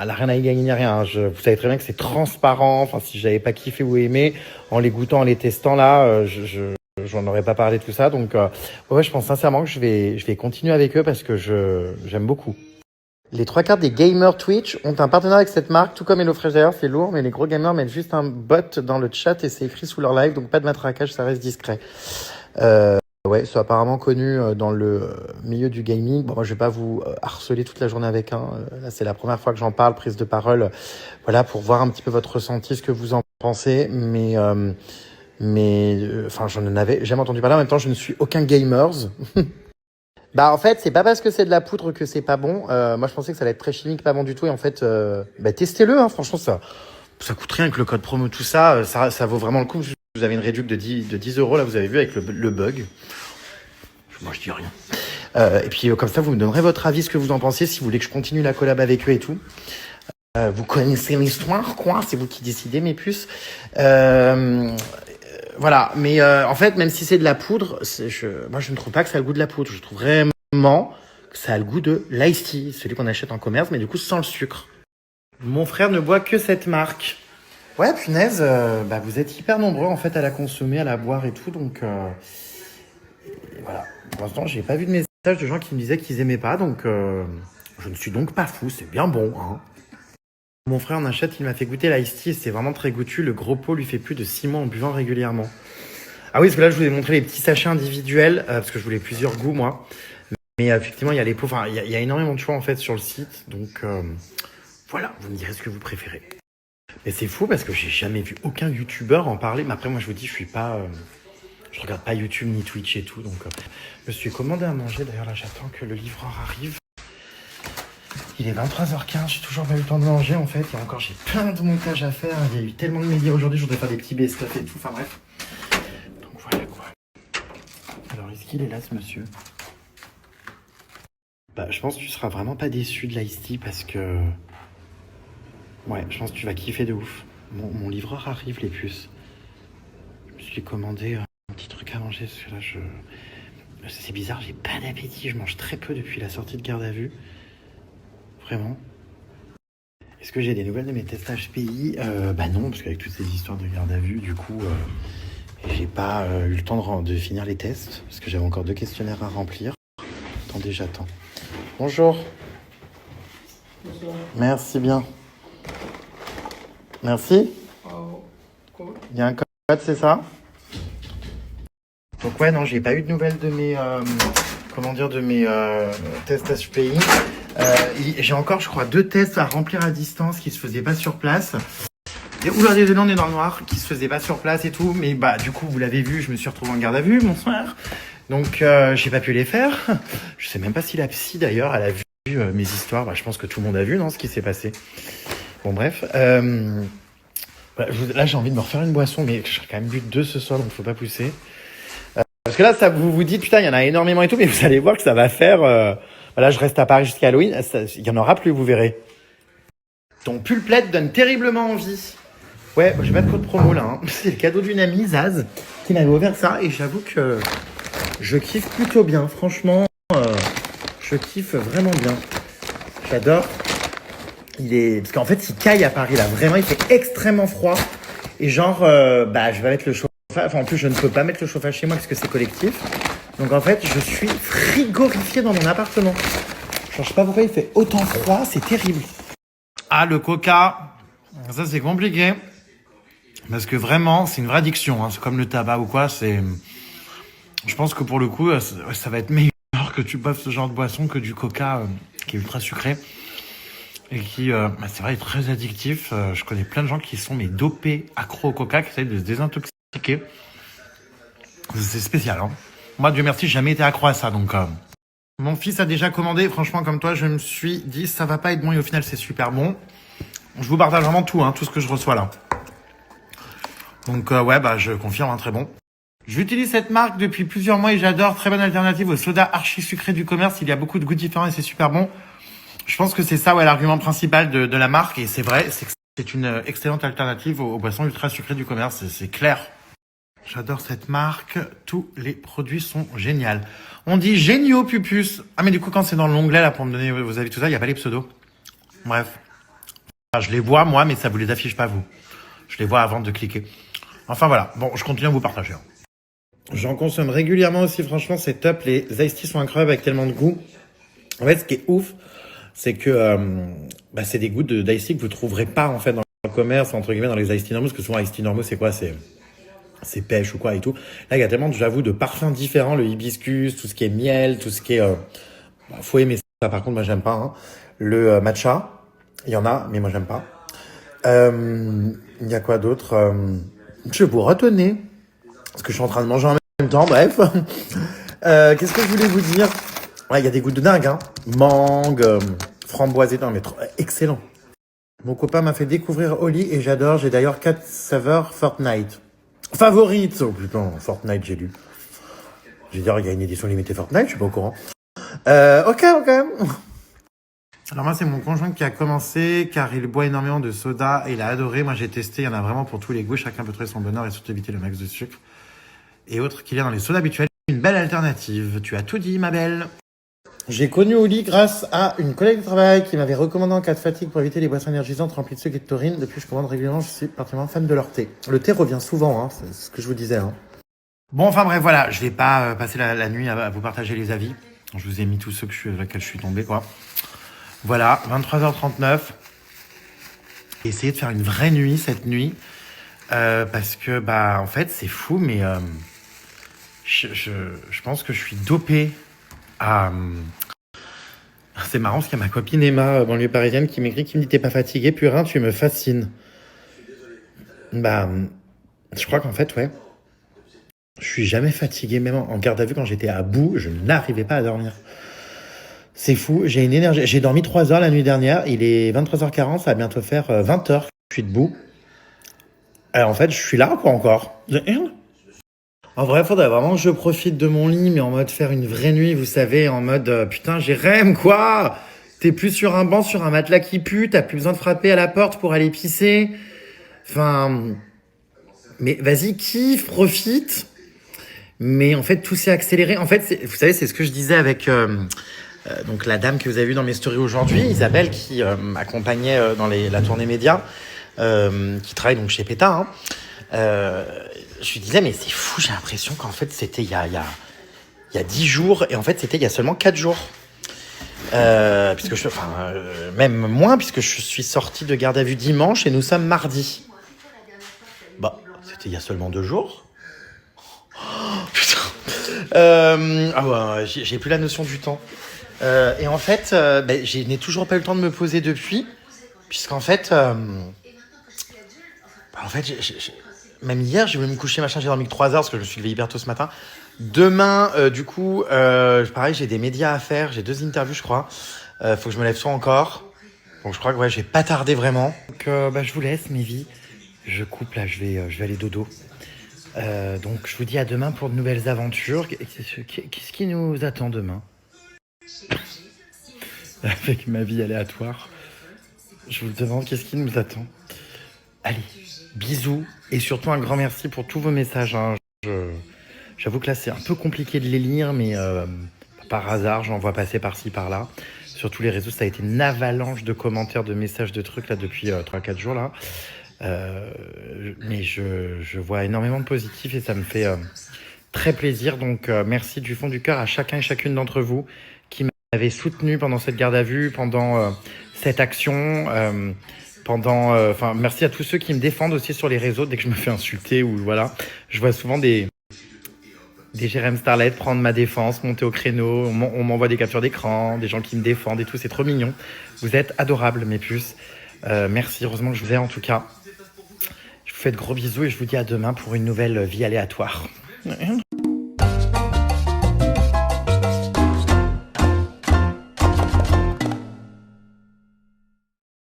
Elle a rien à y gagner, rien. Vous savez très bien que c'est transparent. Enfin, si j'avais pas kiffé ou aimé, en les goûtant, en les testant là, j'en aurais pas parlé, tout ça. Donc je pense sincèrement que je vais continuer avec eux, parce que j'aime beaucoup. Les 3/4 des gamers Twitch ont un partenariat avec cette marque, tout comme HelloFresh d'ailleurs, c'est lourd, mais les gros gamers mettent juste un bot dans le chat et c'est écrit sous leur live, donc pas de matraquage, ça reste discret. C'est apparemment connu dans le milieu du gaming. Bon, moi je vais pas vous harceler toute la journée avec là c'est la première fois que j'en parle, prise de parole, voilà, pour voir un petit peu votre ressenti, ce que vous en pensez, mais j'en avais jamais entendu parler. En même temps, je ne suis aucun gamers. En fait, c'est pas parce que c'est de la poudre que c'est pas bon. Moi, je pensais que ça allait être très chimique, pas bon du tout. Et en fait, testez-le. Franchement, ça coûte rien avec le code promo, tout ça. Ça vaut vraiment le coup. Vous avez une réduction de 10 €, là, vous avez vu, avec le bug. Moi, je dis rien. Et puis, comme ça, vous me donnerez votre avis, ce que vous en pensez, si vous voulez que je continue la collab avec eux et tout. Vous connaissez l'histoire, quoi. C'est vous qui décidez, mes puces. Voilà, mais en fait, même si c'est de la poudre, moi je ne trouve pas que ça a le goût de la poudre. Je trouve vraiment que ça a le goût de l'ice tea, celui qu'on achète en commerce, mais du coup sans le sucre. Mon frère ne boit que cette marque. Ouais, punaise, vous êtes hyper nombreux en fait à la consommer, à la boire et tout, donc voilà. Pour l'instant, j'ai pas vu de message de gens qui me disaient qu'ils aimaient pas, donc je ne suis donc pas fou, c'est bien bon, hein. Mon frère en achète, il m'a fait goûter l'ice tea et c'est vraiment très goûtu. Le gros pot lui fait plus de 6 mois en buvant régulièrement. Ah oui, parce que là, je vous ai montré les petits sachets individuels, parce que je voulais plusieurs goûts, moi. Mais effectivement, il y a les pots, enfin, il y a énormément de choix en fait sur le site. Donc voilà, vous me direz ce que vous préférez. Mais c'est fou parce que j'ai jamais vu aucun youtubeur en parler. Mais après, moi, je vous dis, je suis pas... je regarde pas YouTube ni Twitch et tout. Donc je me suis commandé à manger. D'ailleurs, là, j'attends que le livreur arrive. Il est 23h15, j'ai toujours pas eu le temps de manger en fait. Et encore, j'ai plein de montages à faire. Il y a eu tellement de médias aujourd'hui, je voudrais faire des petits best-of et tout. Enfin bref. Donc voilà quoi. Alors, est-ce qu'il est là ce monsieur? Bah, je pense que tu seras vraiment pas déçu de l'Ice Tea parce que... Ouais, je pense que tu vas kiffer de ouf. Mon livreur arrive, les puces. Je me suis commandé un petit truc à manger parce que là, c'est bizarre, j'ai pas d'appétit. Je mange très peu depuis la sortie de garde à vue. Vraiment. Est-ce que j'ai des nouvelles de mes tests HPI? Bah non, parce qu'avec toutes ces histoires de garde à vue, du coup, j'ai pas eu le temps de finir les tests, parce que j'avais encore 2 questionnaires à remplir. Attendez, j'attends. Bonjour. Bonjour. Merci bien. Merci. Il y a un code, c'est ça? Donc ouais, non, j'ai pas eu de nouvelles de mes... de mes tests HPI. J'ai encore, je crois, 2 tests à remplir à distance qui se faisaient pas sur place. Et oula, désolé, on est dans le noir, qui se faisaient pas sur place et tout. Mais bah, du coup, vous l'avez vu, je me suis retrouvé en garde à vue, bonsoir. Donc, j'ai pas pu les faire. Je sais même pas si la psy, d'ailleurs, elle a vu mes histoires. Bah, je pense que tout le monde a vu, non, ce qui s'est passé. Bon, bref. Là, j'ai envie de me refaire une boisson, mais j'ai quand même bu 2 ce soir, donc faut pas pousser. Parce que là, ça, vous vous dites, putain, il y en a énormément et tout, mais vous allez voir que ça va faire... Voilà, je reste à Paris jusqu'à Halloween. Il y en aura plus, vous verrez. Ton pull plaid donne terriblement envie. Ouais, j'ai pas de code promo là. Hein. C'est le cadeau d'une amie, Zaz, qui m'avait offert ça. Et j'avoue que je kiffe plutôt bien. Franchement, je kiffe vraiment bien. J'adore. Parce qu'en fait, il caille à Paris là. Vraiment, il fait extrêmement froid. Et genre, je vais mettre le chauffage. Enfin, en plus, je ne peux pas mettre le chauffage chez moi parce que c'est collectif. Donc en fait, je suis frigorifié dans mon appartement. Je sais pas pourquoi il fait autant froid, c'est terrible. Ah, le coca, ça c'est compliqué. Parce que vraiment, c'est une vraie addiction. Hein. C'est comme le tabac ou quoi. Je pense que pour le coup, ça va être meilleur que tu boives ce genre de boisson que du coca qui est ultra sucré. Et qui, c'est vrai, est très addictif. Je connais plein de gens qui sont dopés, accros au coca, qui essayent de se désintoxiquer. C'est spécial, hein. Moi, Dieu merci, j'ai jamais été accro à ça, donc... Mon fils a déjà commandé, franchement, comme toi, je me suis dit, ça va pas être bon, et au final, c'est super bon. Je vous partage vraiment tout, hein, tout ce que je reçois là. Donc, je confirme, hein, très bon. J'utilise cette marque depuis plusieurs mois et j'adore. Très bonne alternative au soda archi sucré du commerce. Il y a beaucoup de goûts différents et c'est super bon. Je pense que c'est ça, l'argument principal de la marque. Et c'est vrai, c'est que c'est une excellente alternative aux boissons ultra sucrées du commerce, c'est clair. J'adore cette marque. Tous les produits sont géniaux. On dit géniaux, pupus. Ah, mais du coup, quand c'est dans l'onglet, là, pour me donner vos avis, tout ça, il n'y a pas les pseudos. Bref. Enfin, je les vois, moi, mais ça vous les affiche pas, vous. Je les vois avant de cliquer. Enfin, voilà. Bon, je continue à vous partager. J'en consomme régulièrement aussi. Franchement, c'est top. Les Ice Tea sont incroyables avec tellement de goût. En fait, ce qui est ouf, c'est que c'est des goûts d'Ice Tea que vous trouverez pas, en fait, dans le commerce, entre guillemets, dans les Ice Tea normaux. Parce que souvent, Ice Tea normaux, c'est quoi? C'est pêche ou quoi et tout. Là, il y a tellement, j'avoue, de parfums différents. Le hibiscus, tout ce qui est miel, tout ce qui est... faut aimer ça. Par contre, moi, j'aime pas. Hein. Le matcha, il y en a, mais moi, j'aime pas. Il y a quoi d'autre? Je vous retenais. Parce que je suis en train de manger en même temps, bref. Qu'est-ce que je voulais vous dire? Ouais, il y a des goûts de dingue. Hein. Mangue, framboisé, non, mais excellent. Mon copain m'a fait découvrir Oli et j'adore. J'ai d'ailleurs 4 saveurs Fortnite. Favorite. Oh putain, Fortnite, j'ai lu. J'ai dit, il y a une édition limitée Fortnite, je suis pas au courant. Ok. Alors moi, c'est mon conjoint qui a commencé, car il boit énormément de soda et il a adoré. Moi, j'ai testé, il y en a vraiment pour tous les goûts. Chacun peut trouver son bonheur et surtout éviter le max de sucre. Et autre qu'il y a dans les sodas habituels. Une belle alternative. Tu as tout dit, ma belle. J'ai connu Oli grâce à une collègue de travail qui m'avait recommandé en cas de fatigue pour éviter les boissons énergisantes remplies de sucre et de taurine. Depuis, je commande régulièrement, je suis particulièrement fan de leur thé. Le thé revient souvent, hein, c'est ce que je vous disais. Hein. Bon, enfin bref, voilà, je vais pas passer la nuit à vous partager les avis. Je vous ai mis tous ceux lesquels je suis tombé, quoi. Voilà, 23h39. Essayez de faire une vraie nuit cette nuit. Parce que, en fait, c'est fou, mais je pense que je suis dopé à... C'est marrant parce qu'il y a ma copine Emma, banlieue parisienne, qui m'écrit, qui me dit t'es pas fatigué, Purin, tu me fascines. Bah, je crois qu'en fait, ouais, je suis jamais fatigué, même en garde à vue quand j'étais à bout, je n'arrivais pas à dormir. C'est fou, j'ai une énergie. J'ai dormi 3 heures la nuit dernière, il est 23h40, ça va bientôt faire 20 heures que je suis debout. Alors en fait, je suis là quoi encore. En vrai, faudrait vraiment que je profite de mon lit, mais en mode faire une vraie nuit, vous savez, en mode putain, Jérém, quoi. T'es plus sur un banc, sur un matelas qui pue, t'as plus besoin de frapper à la porte pour aller pisser. Enfin, mais vas-y, kiffe, profite. Mais en fait, tout s'est accéléré. En fait, vous savez, c'est ce que je disais avec donc la dame que vous avez vue dans mes stories aujourd'hui, Isabelle, qui m'accompagnait dans la tournée média, qui travaille donc chez PETA. Je lui disais, mais c'est fou, j'ai l'impression qu'en fait, c'était il y a 10 jours, et en fait, c'était il y a seulement 4 jours. Même moins, puisque je suis sorti de garde à vue dimanche, et nous sommes mardi. Bah, c'était il y a seulement 2 jours. Oh, putain. J'ai plus la notion du temps. Et en fait, je n'ai toujours pas eu le temps de me poser depuis, puisqu'en fait... même hier, j'ai voulu me coucher, machin, j'ai dormi que 3 heures parce que je me suis levé hyper tôt ce matin. Demain, pareil, j'ai des médias à faire, j'ai 2 interviews, je crois. Faut que je me lève tôt encore. Donc je crois que ouais, je vais pas tarder vraiment. Donc je vous laisse, mes vies. Je coupe là, je vais aller dodo. Donc je vous dis à demain pour de nouvelles aventures. Qu'est-ce qui nous attend demain? Avec ma vie aléatoire. Je vous demande qu'est-ce qui nous attend. Allez, bisous et surtout un grand merci pour tous vos messages. Hein. J'avoue que là c'est un peu compliqué de les lire, mais par hasard j'en vois passer par-ci par-là. Sur tous les réseaux, ça a été une avalanche de commentaires, de messages, de trucs là depuis 3-4 jours là. Mais je vois énormément de positifs et ça me fait très plaisir. Donc merci du fond du cœur à chacun et chacune d'entre vous qui m'avez soutenu pendant cette garde à vue, pendant cette action. Merci à tous ceux qui me défendent aussi sur les réseaux dès que je me fais insulter ou voilà. Je vois souvent des Jérém Starlet prendre ma défense, monter au créneau, on m'envoie des captures d'écran, des gens qui me défendent et tout, c'est trop mignon. Vous êtes adorables mes puces. Merci, heureusement que je vous ai en tout cas. Je vous fais de gros bisous et je vous dis à demain pour une nouvelle vie aléatoire.